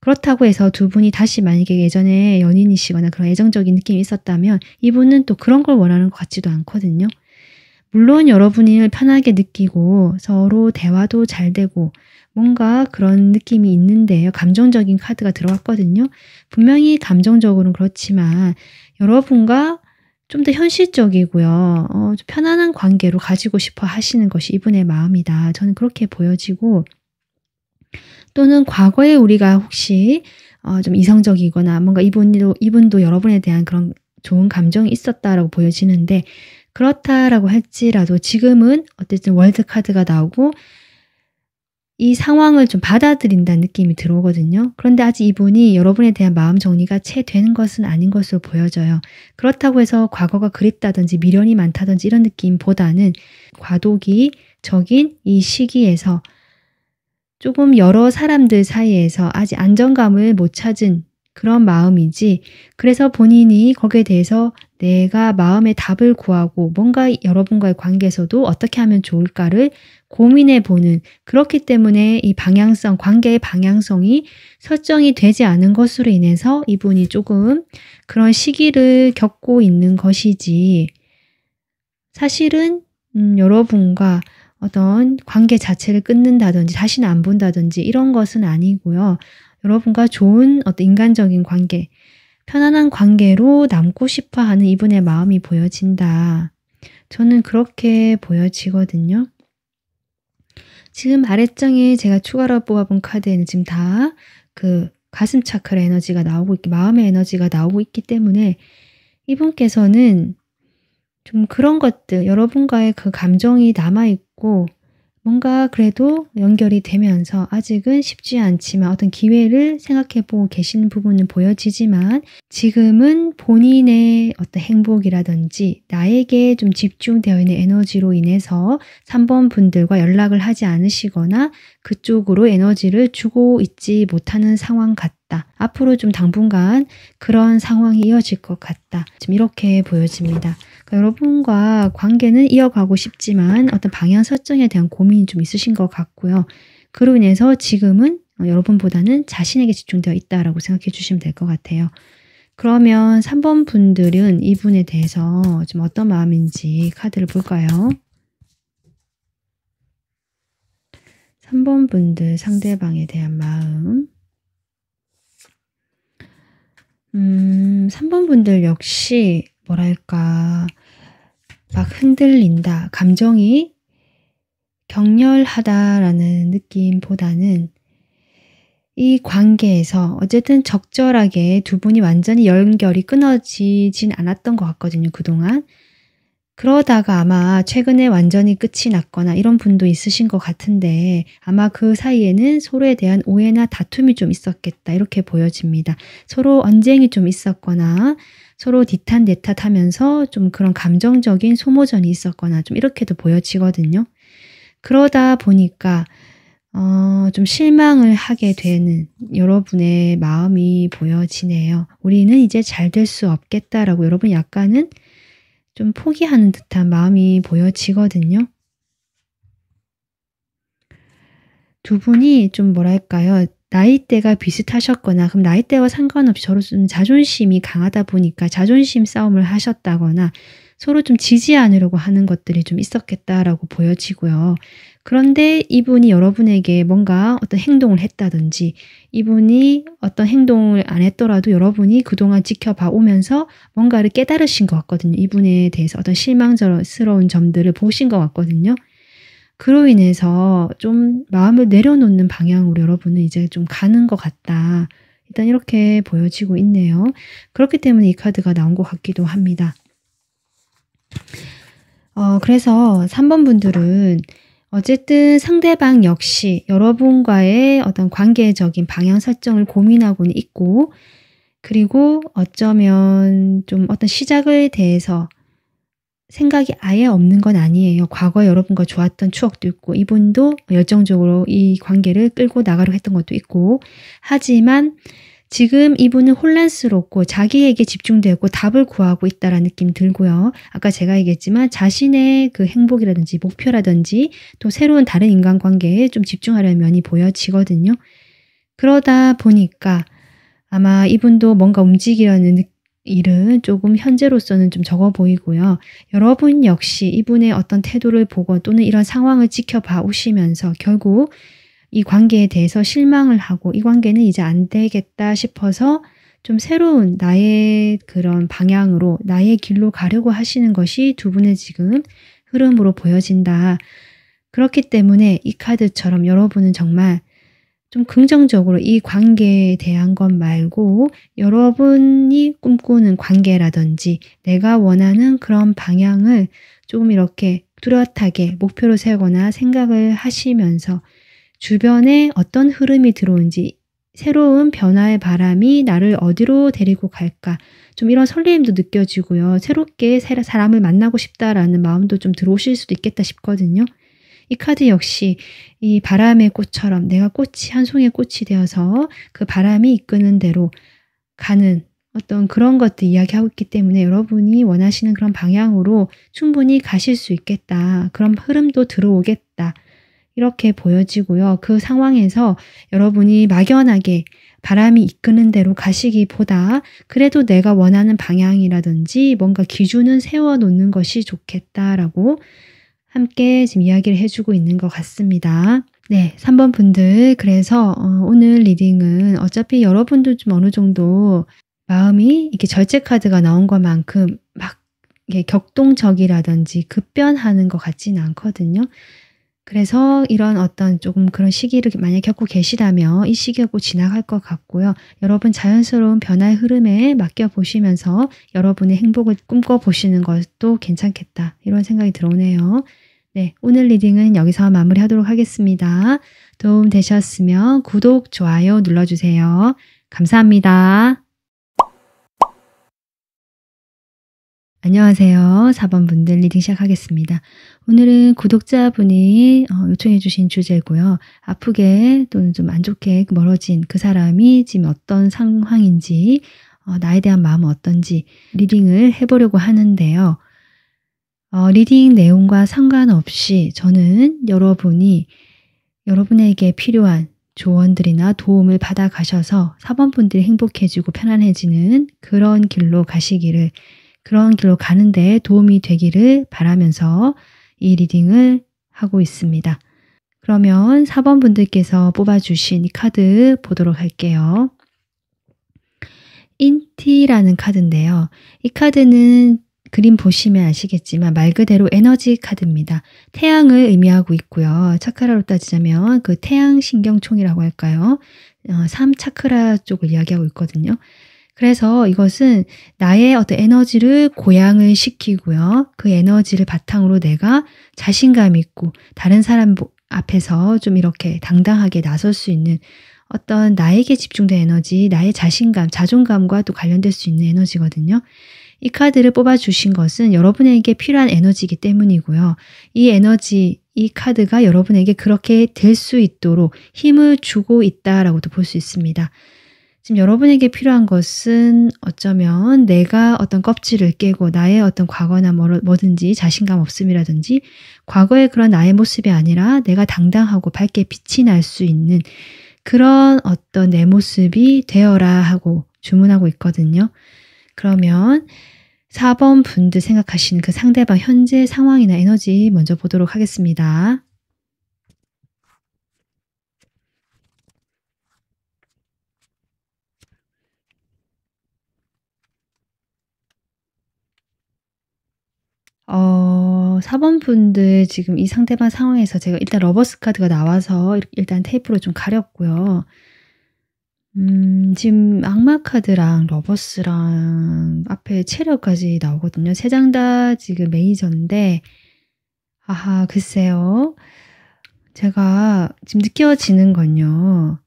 S1: 그렇다고 해서 두 분이 다시 만약에 예전에 연인이시거나 그런 애정적인 느낌이 있었다면 이분은 또 그런 걸 원하는 것 같지도 않거든요. 물론 여러분이 편하게 느끼고 서로 대화도 잘 되고 뭔가 그런 느낌이 있는데요. 감정적인 카드가 들어갔거든요. 분명히 감정적으로는 그렇지만 여러분과 좀 더 현실적이고요. 좀 편안한 관계로 가지고 싶어 하시는 것이 이분의 마음이다. 저는 그렇게 보여지고 또는 과거에 우리가 혹시 좀 이성적이거나 뭔가 이분도 여러분에 대한 그런 좋은 감정이 있었다라고 보여지는데 그렇다라고 할지라도 지금은 어쨌든 월드 카드가 나오고 이 상황을 좀 받아들인다는 느낌이 들어오거든요. 그런데 아직 이분이 여러분에 대한 마음 정리가 채 되는 것은 아닌 것으로 보여져요. 그렇다고 해서 과거가 그립다든지 미련이 많다든지 이런 느낌보다는 과도기적인 이 시기에서 조금 여러 사람들 사이에서 아직 안정감을 못 찾은 그런 마음이지 그래서 본인이 거기에 대해서 내가 마음의 답을 구하고 뭔가 여러분과의 관계에서도 어떻게 하면 좋을까를 고민해 보는 그렇기 때문에 이 방향성, 관계의 방향성이 설정이 되지 않은 것으로 인해서 이분이 조금 그런 시기를 겪고 있는 것이지 사실은 여러분과 어떤 관계 자체를 끊는다든지 다시는 안 본다든지 이런 것은 아니고요. 여러분과 좋은 어떤 인간적인 관계, 편안한 관계로 남고 싶어 하는 이분의 마음이 보여진다. 저는 그렇게 보여지거든요. 지금 아래장에 제가 추가로 뽑아본 카드에는 지금 다 그 가슴 차크라 에너지가 나오고 있기, 마음의 에너지가 나오고 있기 때문에 이분께서는 좀 그런 것들, 여러분과의 그 감정이 남아있고 뭔가 그래도 연결이 되면서 아직은 쉽지 않지만 어떤 기회를 생각해보고 계시는 부분은 보여지지만 지금은 본인의 어떤 행복이라든지 나에게 좀 집중되어 있는 에너지로 인해서 3번 분들과 연락을 하지 않으시거나 그쪽으로 에너지를 주고 있지 못하는 상황 같다. 앞으로 좀 당분간 그런 상황이 이어질 것 같다. 좀 이렇게 보여집니다. 그러니까 여러분과 관계는 이어가고 싶지만 어떤 방향 설정에 대한 고민이 좀 있으신 것 같고요. 그로 인해서 지금은 여러분보다는 자신에게 집중되어 있다라고 생각해 주시면 될 것 같아요. 그러면 3번 분들은 이분에 대해서 좀 어떤 마음인지 카드를 볼까요? 3번 분들 상대방에 대한 마음. 3번 분들 역시 뭐랄까 막 흔들린다, 감정이 격렬하다라는 느낌보다는 이 관계에서 어쨌든 적절하게 두 분이 완전히 연결이 끊어지진 않았던 것 같거든요, 그동안. 그러다가 아마 최근에 완전히 끝이 났거나 이런 분도 있으신 것 같은데 아마 그 사이에는 서로에 대한 오해나 다툼이 좀 있었겠다 이렇게 보여집니다. 서로 언쟁이 좀 있었거나 서로 디탄대탓 하면서 좀 그런 감정적인 소모전이 있었거나 좀 이렇게도 보여지거든요. 그러다 보니까 좀 실망을 하게 되는 여러분의 마음이 보여지네요. 우리는 이제 잘 될 수 없겠다라고 여러분 약간은 좀 포기하는 듯한 마음이 보여지거든요. 두 분이 좀 뭐랄까요? 나이대가 비슷하셨거나 그럼 나이대와 상관없이 서로 좀 자존심이 강하다 보니까 자존심 싸움을 하셨다거나 서로 좀 지지 않으려고 하는 것들이 좀 있었겠다라고 보여지고요. 그런데 이분이 여러분에게 뭔가 어떤 행동을 했다든지 이분이 어떤 행동을 안 했더라도 여러분이 그동안 지켜봐 오면서 뭔가를 깨달으신 것 같거든요. 이분에 대해서 어떤 실망스러운 점들을 보신 것 같거든요. 그로 인해서 좀 마음을 내려놓는 방향으로 여러분은 이제 좀 가는 것 같다. 일단 이렇게 보여지고 있네요. 그렇기 때문에 이 카드가 나온 것 같기도 합니다. 그래서 3번 분들은 어쨌든 상대방 역시 여러분과의 어떤 관계적인 방향 설정을 고민하고는 있고 그리고 어쩌면 좀 어떤 시작에 대해서 생각이 아예 없는 건 아니에요. 과거에 여러분과 좋았던 추억도 있고 이분도 열정적으로 이 관계를 끌고 나가려고 했던 것도 있고 하지만 지금 이분은 혼란스럽고 자기에게 집중되고 답을 구하고 있다라는 느낌 들고요. 아까 제가 얘기했지만 자신의 그 행복이라든지 목표라든지 또 새로운 다른 인간관계에 좀 집중하려는 면이 보여지거든요. 그러다 보니까 아마 이분도 뭔가 움직이려는 일은 조금 현재로서는 좀 적어 보이고요. 여러분 역시 이분의 어떤 태도를 보고 또는 이런 상황을 지켜봐 오시면서 결국 이 관계에 대해서 실망을 하고 이 관계는 이제 안 되겠다 싶어서 좀 새로운 나의 그런 방향으로 나의 길로 가려고 하시는 것이 두 분의 지금 흐름으로 보여진다. 그렇기 때문에 이 카드처럼 여러분은 정말 좀 긍정적으로 이 관계에 대한 것 말고 여러분이 꿈꾸는 관계라든지 내가 원하는 그런 방향을 조금 이렇게 뚜렷하게 목표로 세우거나 생각을 하시면서 주변에 어떤 흐름이 들어온지 새로운 변화의 바람이 나를 어디로 데리고 갈까 좀 이런 설레임도 느껴지고요. 새롭게 사람을 만나고 싶다라는 마음도 좀 들어오실 수도 있겠다 싶거든요. 이 카드 역시 이 바람의 꽃처럼 내가 꽃이 한 송이의 꽃이 되어서 그 바람이 이끄는 대로 가는 어떤 그런 것들 이야기하고 있기 때문에 여러분이 원하시는 그런 방향으로 충분히 가실 수 있겠다. 그런 흐름도 들어오겠다. 이렇게 보여지고요. 그 상황에서 여러분이 막연하게 바람이 이끄는 대로 가시기보다 그래도 내가 원하는 방향이라든지 뭔가 기준을 세워놓는 것이 좋겠다라고 함께 지금 이야기를 해주고 있는 것 같습니다. 네. 3번 분들 그래서 오늘 리딩은 어차피 여러분도 좀 어느 정도 마음이 이렇게 절제 카드가 나온 것만큼 막 이게 격동적이라든지 급변하는 것 같지는 않거든요. 그래서 이런 어떤 조금 그런 시기를 만약에 겪고 계시다면 이 시기가 곧 지나갈 것 같고요. 여러분 자연스러운 변화의 흐름에 맡겨 보시면서 여러분의 행복을 꿈꿔 보시는 것도 괜찮겠다. 이런 생각이 들어오네요. 네, 오늘 리딩은 여기서 마무리하도록 하겠습니다. 도움 되셨으면 구독, 좋아요 눌러주세요. 감사합니다. 안녕하세요. 4번 분들 리딩 시작하겠습니다. 오늘은 구독자분이 요청해 주신 주제고요. 아프게 또는 좀 안 좋게 멀어진 그 사람이 지금 어떤 상황인지 나에 대한 마음은 어떤지 리딩을 해보려고 하는데요. 리딩 내용과 상관없이 저는 여러분이 여러분에게 필요한 조언들이나 도움을 받아 가셔서 4번 분들이 행복해지고 편안해지는 그런 길로 가시기를, 그런 길로 가는데 도움이 되기를 바라면서 이 리딩을 하고 있습니다. 그러면 4번 분들께서 뽑아주신 이 카드 보도록 할게요. 인티라는 카드인데요. 이 카드는 그림 보시면 아시겠지만 말 그대로 에너지 카드입니다. 태양을 의미하고 있고요. 차크라로 따지자면 그 태양신경총이라고 할까요? 3차크라 쪽을 이야기하고 있거든요. 그래서 이것은 나의 어떤 에너지를 고양을 시키고요. 그 에너지를 바탕으로 내가 자신감 있고 다른 사람 앞에서 좀 이렇게 당당하게 나설 수 있는 어떤 나에게 집중된 에너지, 나의 자신감, 자존감과 또 관련될 수 있는 에너지거든요. 이 카드를 뽑아주신 것은 여러분에게 필요한 에너지이기 때문이고요. 이 에너지, 이 카드가 여러분에게 그렇게 될 수 있도록 힘을 주고 있다라고도 볼 수 있습니다. 지금 여러분에게 필요한 것은 어쩌면 내가 어떤 껍질을 깨고 나의 어떤 과거나 뭐든지 자신감 없음이라든지 과거의 그런 나의 모습이 아니라 내가 당당하고 밝게 빛이 날 수 있는 그런 어떤 내 모습이 되어라 하고 주문하고 있거든요. 그러면 4번 분들 생각하시는 그 상대방 현재 상황이나 에너지 먼저 보도록 하겠습니다. 어 4번 분들 지금 이 상대방 상황에서 제가 일단 러버스 카드가 나와서 일단 테이프로 좀 가렸고요. 지금 악마 카드랑 러버스랑 앞에 체력까지 나오거든요. 3장 다 지금 메이저인데 아하 글쎄요. 제가 지금 느껴지는 건요.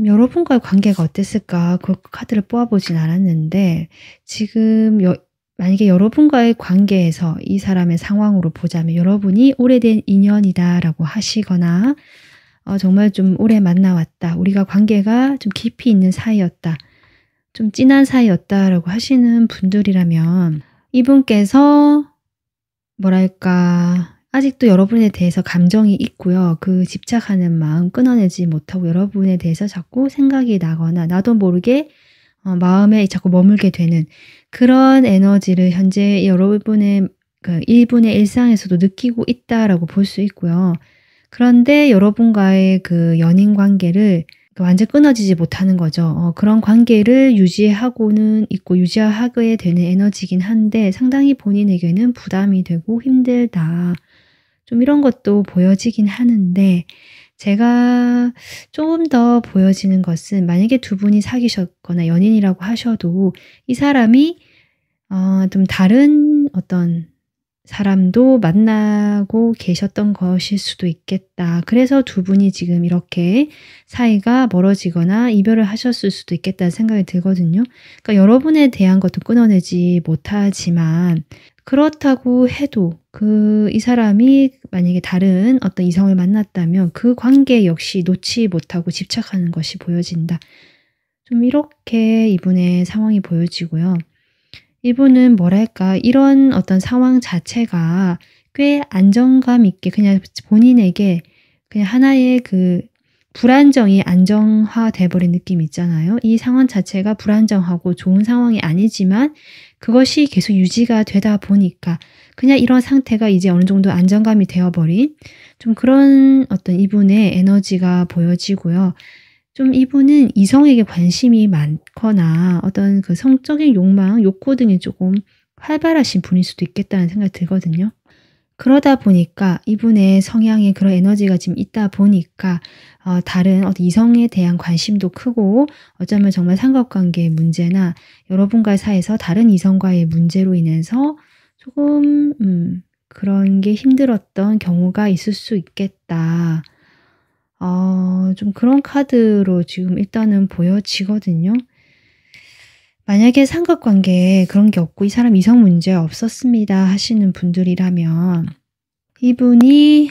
S1: 여러분과의 관계가 어땠을까? 그 카드를 뽑아 보진 않았는데 지금 만약에 여러분과의 관계에서 이 사람의 상황으로 보자면 여러분이 "오래된 인연이다."라고 하시거나 정말 좀 오래 만나 왔다. 우리가 관계가 좀 깊이 있는 사이였다. 좀 진한 사이였다라고 하시는 분들이라면 이분께서 뭐랄까 아직도 여러분에 대해서 감정이 있고요. 그 집착하는 마음 끊어내지 못하고 여러분에 대해서 자꾸 생각이 나거나 나도 모르게 마음에 자꾸 머물게 되는 그런 에너지를 현재 여러분의 그 일분의 일상에서도 느끼고 있다라고 볼 수 있고요. 그런데 여러분과의 그 연인 관계를 완전 끊어지지 못하는 거죠. 그런 관계를 유지하고는 있고 유지하게 되는 에너지긴 한데 상당히 본인에게는 부담이 되고 힘들다. 좀 이런 것도 보여지긴 하는데 제가 조금 더 보여지는 것은 만약에 두 분이 사귀셨거나 연인이라고 하셔도 이 사람이 좀 다른 어떤 사람도 만나고 계셨던 것일 수도 있겠다. 그래서 두 분이 지금 이렇게 사이가 멀어지거나 이별을 하셨을 수도 있겠다는 생각이 들거든요. 그러니까 여러분에 대한 것도 끊어내지 못하지만 그렇다고 해도 이 사람이 만약에 다른 어떤 이성을 만났다면 그 관계 역시 놓지 못하고 집착하는 것이 보여진다. 좀 이렇게 이분의 상황이 보여지고요. 이분은 뭐랄까 이런 어떤 상황 자체가 꽤 안정감 있게 그냥 본인에게 그냥 하나의 그 불안정이 안정화돼 버린 느낌이 있잖아요. 이 상황 자체가 불안정하고 좋은 상황이 아니지만 그것이 계속 유지가 되다 보니까 그냥 이런 상태가 이제 어느 정도 안정감이 되어 버린 좀 그런 어떤 이분의 에너지가 보여지고요. 좀 이분은 이성에게 관심이 많거나 어떤 그 성적인 욕망, 욕구 등이 조금 활발하신 분일 수도 있겠다는 생각이 들거든요. 그러다 보니까 이분의 성향에 그런 에너지가 지금 있다 보니까 다른 어떤 이성에 대한 관심도 크고 어쩌면 정말 삼각관계의 문제나 여러분과의 사이에서 다른 이성과의 문제로 인해서 조금 그런 게 힘들었던 경우가 있을 수 있겠다. 좀 그런 카드로 지금 일단은 보여지거든요. 만약에 삼각관계에 그런 게 없고 이 사람 이성 문제 없었습니다 하시는 분들이라면 이분이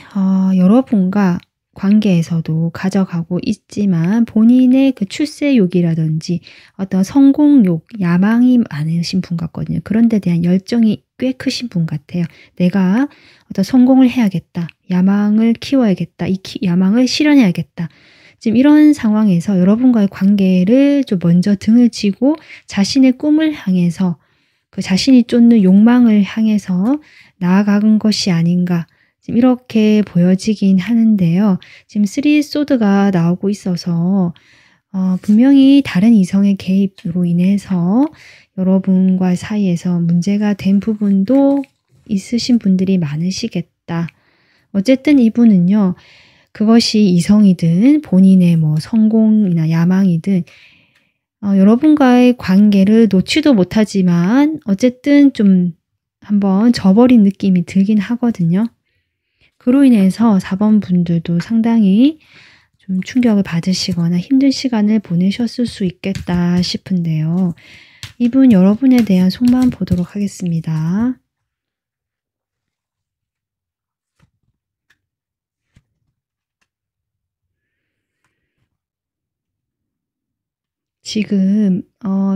S1: 여러분과 관계에서도 가져가고 있지만 본인의 그 출세욕이라든지 어떤 성공욕, 야망이 많으신 분 같거든요. 그런 데 대한 열정이 꽤 크신 분 같아요. 내가 어떤 성공을 해야겠다. 야망을 키워야겠다. 이 야망을 실현해야겠다. 지금 이런 상황에서 여러분과의 관계를 좀 먼저 등을 지고 자신의 꿈을 향해서 그 자신이 쫓는 욕망을 향해서 나아간 것이 아닌가 지금 이렇게 보여지긴 하는데요. 지금 3 소드가 나오고 있어서 분명히 다른 이성의 개입으로 인해서 여러분과 사이에서 문제가 된 부분도 있으신 분들이 많으시겠다. 어쨌든 이분은요. 그것이 이성이든 본인의 뭐 성공이나 야망이든 여러분과의 관계를 놓지도 못하지만 어쨌든 좀 한번 져버린 느낌이 들긴 하거든요. 그로 인해서 4번 분들도 상당히 좀 충격을 받으시거나 힘든 시간을 보내셨을 수 있겠다 싶은데요. 이분 여러분에 대한 속마음 보도록 하겠습니다. 지금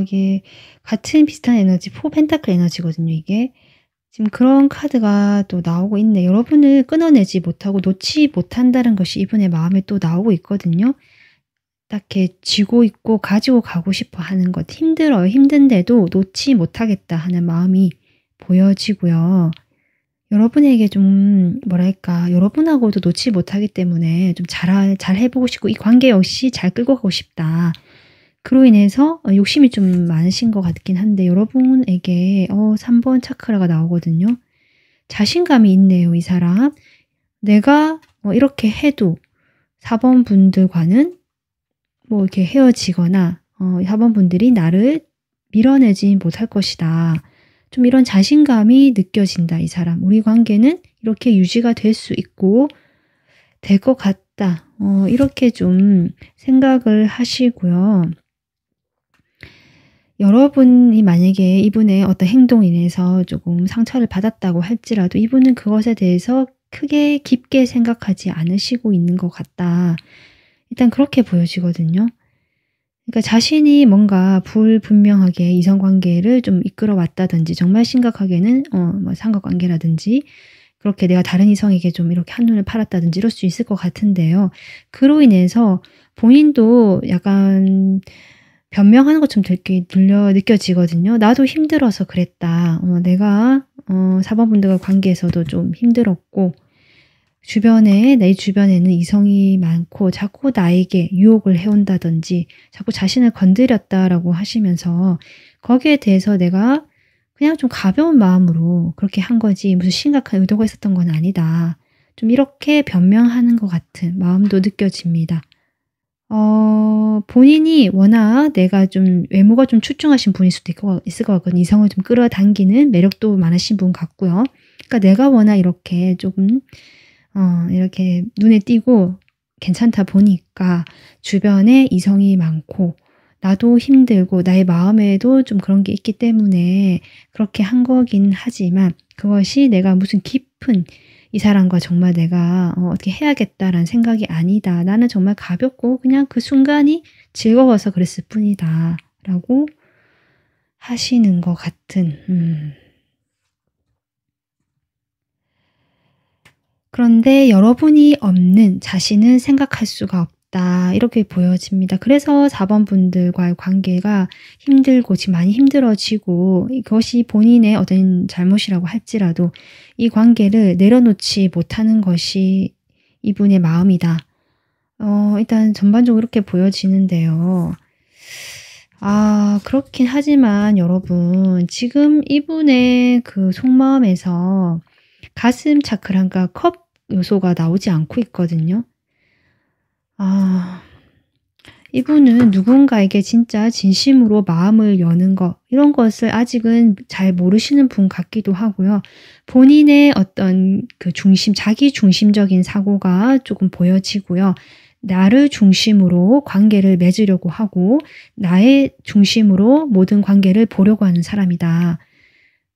S1: 이게 같은 비슷한 에너지 4 펜타클 에너지거든요 이게. 지금 그런 카드가 또 나오고 있네. 여러분을 끊어내지 못하고 놓지 못한다는 것이 이분의 마음에 또 나오고 있거든요. 딱 이렇게 쥐고 있고 가지고 가고 싶어 하는 것. 힘들어요. 힘든데도 놓지 못하겠다 하는 마음이 보여지고요. 여러분에게 좀 뭐랄까 여러분하고도 놓지 못하기 때문에 좀 잘 해보고 싶고 이 관계 역시 잘 끌고 가고 싶다. 그로 인해서 욕심이 좀 많으신 것 같긴 한데 여러분에게 3번 차크라가 나오거든요. 자신감이 있네요. 이 사람. 내가 이렇게 해도 4번 분들과는 뭐 이렇게 헤어지거나 4번 분들이 나를 밀어내지 못할 것이다. 좀 이런 자신감이 느껴진다. 이 사람. 우리 관계는 이렇게 유지가 될 수 있고 될 것 같다. 이렇게 좀 생각을 하시고요. 여러분이 만약에 이분의 어떤 행동에 인해서 조금 상처를 받았다고 할지라도 이분은 그것에 대해서 크게 깊게 생각하지 않으시고 있는 것 같다. 일단 그렇게 보여지거든요. 그러니까 자신이 뭔가 불분명하게 이성관계를 좀 이끌어 왔다든지 정말 심각하게는 뭐 삼각관계라든지 그렇게 내가 다른 이성에게 좀 이렇게 한눈을 팔았다든지 이럴 수 있을 것 같은데요. 그로 인해서 본인도 약간 변명하는 것처럼 느껴지거든요. 나도 힘들어서 그랬다. 내가 4번 분들과 관계에서도 좀 힘들었고 내 주변에는 이성이 많고 자꾸 나에게 유혹을 해온다든지 자꾸 자신을 건드렸다라고 하시면서 거기에 대해서 내가 그냥 좀 가벼운 마음으로 그렇게 한 거지 무슨 심각한 의도가 있었던 건 아니다. 좀 이렇게 변명하는 것 같은 마음도 느껴집니다. 본인이 워낙 내가 좀 외모가 좀 출중하신 분일 수도 있을 것 같거든요. 이성을 좀 끌어당기는 매력도 많으신 분 같고요. 그러니까 내가 워낙 이렇게 조금 이렇게 눈에 띄고 괜찮다 보니까 주변에 이성이 많고 나도 힘들고 나의 마음에도 좀 그런 게 있기 때문에 그렇게 한 거긴 하지만 그것이 내가 무슨 깊은 이 사람과 정말 내가 어떻게 해야겠다라는 생각이 아니다. 나는 정말 가볍고 그냥 그 순간이 즐거워서 그랬을 뿐이다. 라고 하시는 것 같은 그런데 여러분이 없는 자신은 생각할 수가 같다. 이렇게 보여집니다. 그래서 4번 분들과의 관계가 힘들고 지금 많이 힘들어지고 이것이 본인의 어떤 잘못이라고 할지라도 이 관계를 내려놓지 못하는 것이 이분의 마음이다. 일단 전반적으로 이렇게 보여지는데요. 그렇긴 하지만 여러분, 지금 이분의 그 속마음에서 가슴 차크란과 컵 요소가 나오지 않고 있거든요. 이분은 누군가에게 진짜 진심으로 마음을 여는 것, 이런 것을 아직은 잘 모르시는 분 같기도 하고요. 본인의 어떤 그 자기 중심적인 사고가 조금 보여지고요. 나를 중심으로 관계를 맺으려고 하고 나의 중심으로 모든 관계를 보려고 하는 사람이다.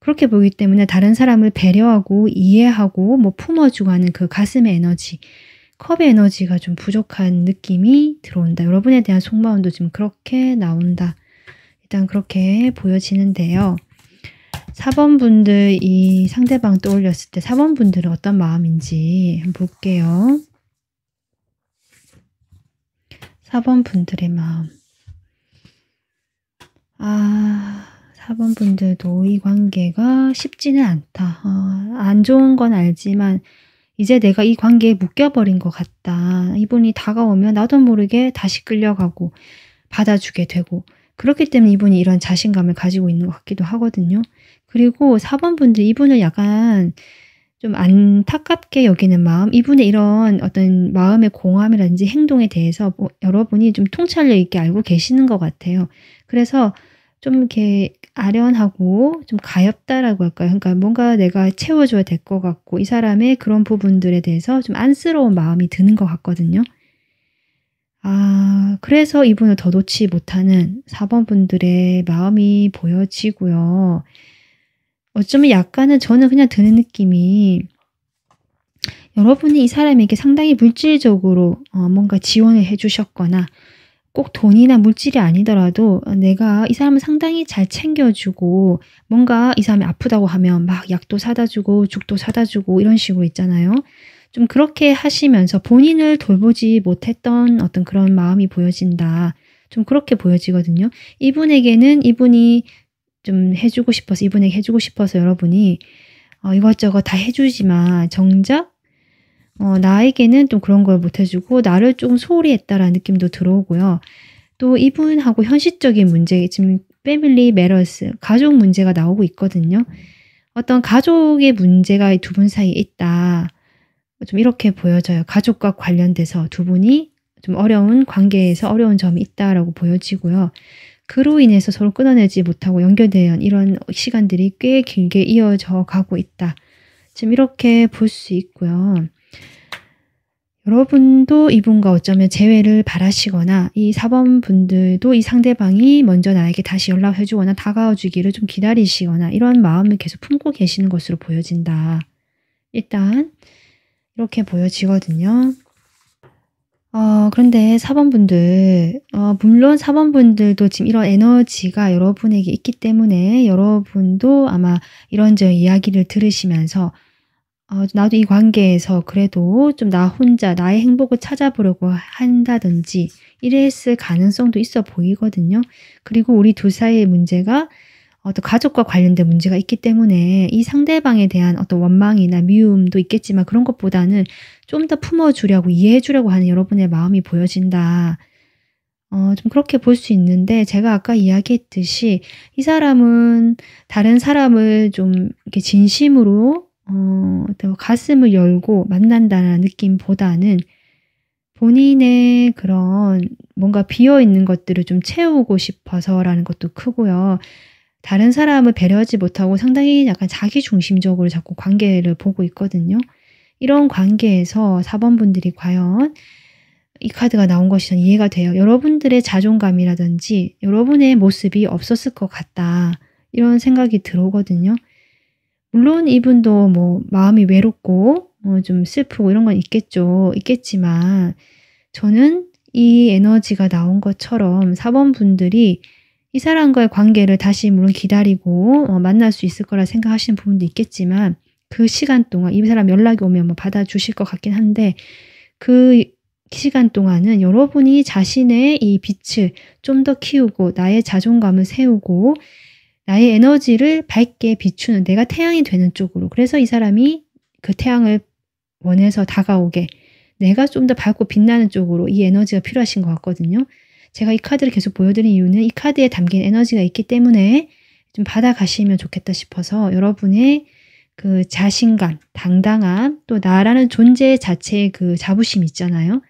S1: 그렇게 보기 때문에 다른 사람을 배려하고 이해하고 품어주고 하는 그 가슴의 에너지, 컵의 에너지가 좀 부족한 느낌이 들어온다. 여러분에 대한 속마음도 지금 그렇게 나온다. 일단 그렇게 보여지는데요. 4번 분들 이 상대방 떠올렸을 때 4번 분들은 어떤 마음인지 한번 볼게요. 4번 분들의 마음. 4번 분들도 이 관계가 쉽지는 않다. 안 좋은 건 알지만 이제 내가 이 관계에 묶여버린 것 같다. 이분이 다가오면 나도 모르게 다시 끌려가고 받아주게 되고 그렇기 때문에 이분이 이런 자신감을 가지고 있는 것 같기도 하거든요. 그리고 4번 분들 이분을 약간 좀 안타깝게 여기는 마음, 이분의 이런 어떤 마음의 공함이라든지 행동에 대해서 여러분이 좀 통찰력 있게 알고 계시는 것 같아요. 그래서 좀 이렇게 아련하고 좀 가엾다라고 할까요? 그러니까 뭔가 내가 채워줘야 될 것 같고 이 사람의 그런 부분들에 대해서 좀 안쓰러운 마음이 드는 것 같거든요. 그래서 이분을 더 놓지 못하는 4번 분들의 마음이 보여지고요. 어쩌면 약간은 저는 그냥 드는 느낌이 여러분이 이 사람에게 상당히 물질적으로 뭔가 지원을 해주셨거나 꼭 돈이나 물질이 아니더라도 내가 이 사람을 상당히 잘 챙겨주고 뭔가 이 사람이 아프다고 하면 막 약도 사다 주고 죽도 사다 주고 이런 식으로 있잖아요. 좀 그렇게 하시면서 본인을 돌보지 못했던 어떤 그런 마음이 보여진다. 좀 그렇게 보여지거든요. 이분에게는 이분이 좀 해주고 싶어서 이분에게 해주고 싶어서 여러분이 이것저것 다 해주지만 정작 나에게는 좀 그런 걸 못 해주고 나를 조금 소홀히 했다라는 느낌도 들어오고요. 또 이분하고 현실적인 문제, 지금 패밀리 매러스, 가족 문제가 나오고 있거든요. 어떤 가족의 문제가 두 분 사이에 있다. 좀 이렇게 보여져요. 가족과 관련돼서 두 분이 좀 어려운 관계에서 어려운 점이 있다라고 보여지고요. 그로 인해서 서로 끊어내지 못하고 연결된 이런 시간들이 꽤 길게 이어져 가고 있다. 지금 이렇게 볼 수 있고요. 여러분도 이분과 어쩌면 재회를 바라시거나 이 4번 분들도 이 상대방이 먼저 나에게 다시 연락해 주거나 다가와 주기를 좀 기다리시거나 이런 마음을 계속 품고 계시는 것으로 보여진다. 일단 이렇게 보여지거든요. 그런데 4번 분들, 물론 4번 분들도 지금 이런 에너지가 여러분에게 있기 때문에 여러분도 아마 이런저런 이야기를 들으시면서 나도 이 관계에서 그래도 좀 나 혼자 나의 행복을 찾아보려고 한다든지 이랬을 가능성도 있어 보이거든요. 그리고 우리 둘 사이의 문제가 어떤 가족과 관련된 문제가 있기 때문에 이 상대방에 대한 어떤 원망이나 미움도 있겠지만 그런 것보다는 좀 더 품어주려고 이해해주려고 하는 여러분의 마음이 보여진다. 좀 그렇게 볼 수 있는데 제가 아까 이야기했듯이 이 사람은 다른 사람을 좀 이렇게 진심으로 또 가슴을 열고 만난다는 느낌보다는 본인의 그런 뭔가 비어있는 것들을 좀 채우고 싶어서라는 것도 크고요. 다른 사람을 배려하지 못하고 상당히 약간 자기중심적으로 자꾸 관계를 보고 있거든요. 이런 관계에서 4번 분들이 과연 이 카드가 나온 것이 전 이해가 돼요. 여러분들의 자존감이라든지 여러분의 모습이 없었을 것 같다. 이런 생각이 들어오거든요. 물론 이분도 마음이 외롭고 좀 슬프고 이런 건 있겠지만 저는 이 에너지가 나온 것처럼 4번 분들이 이 사람과의 관계를 다시 물론 기다리고 만날 수 있을 거라 생각하시는 부분도 있겠지만 그 시간 동안 이 사람 연락이 오면 받아주실 것 같긴 한데 그 시간 동안은 여러분이 자신의 이 빛을 좀 더 키우고 나의 자존감을 세우고 나의 에너지를 밝게 비추는 내가 태양이 되는 쪽으로, 그래서 이 사람이 그 태양을 원해서 다가오게 내가 좀 더 밝고 빛나는 쪽으로 이 에너지가 필요하신 것 같거든요. 제가 이 카드를 계속 보여드린 이유는 이 카드에 담긴 에너지가 있기 때문에 좀 받아가시면 좋겠다 싶어서 여러분의 그 자신감, 당당함, 또 나라는 존재 자체의 그 자부심 있잖아요.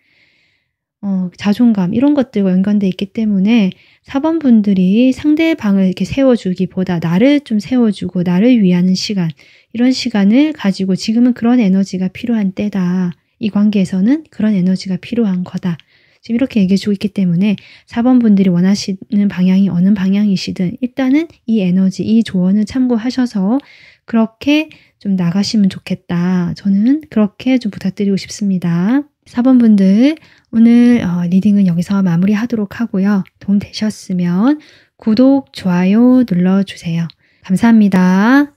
S1: 자존감 이런 것들과 연관돼 있기 때문에 4번 분들이 상대방을 이렇게 세워주기보다 나를 좀 세워주고 나를 위하는 시간, 이런 시간을 가지고 지금은 그런 에너지가 필요한 때다. 이 관계에서는 그런 에너지가 필요한 거다. 지금 이렇게 얘기해주고 있기 때문에 4번 분들이 원하시는 방향이 어느 방향이시든 일단은 이 에너지, 이 조언을 참고하셔서 그렇게 좀 나가시면 좋겠다. 저는 그렇게 좀 부탁드리고 싶습니다. 4번 분들 오늘 리딩은 여기서 마무리하도록 하고요. 도움 되셨으면 구독, 좋아요 눌러주세요. 감사합니다.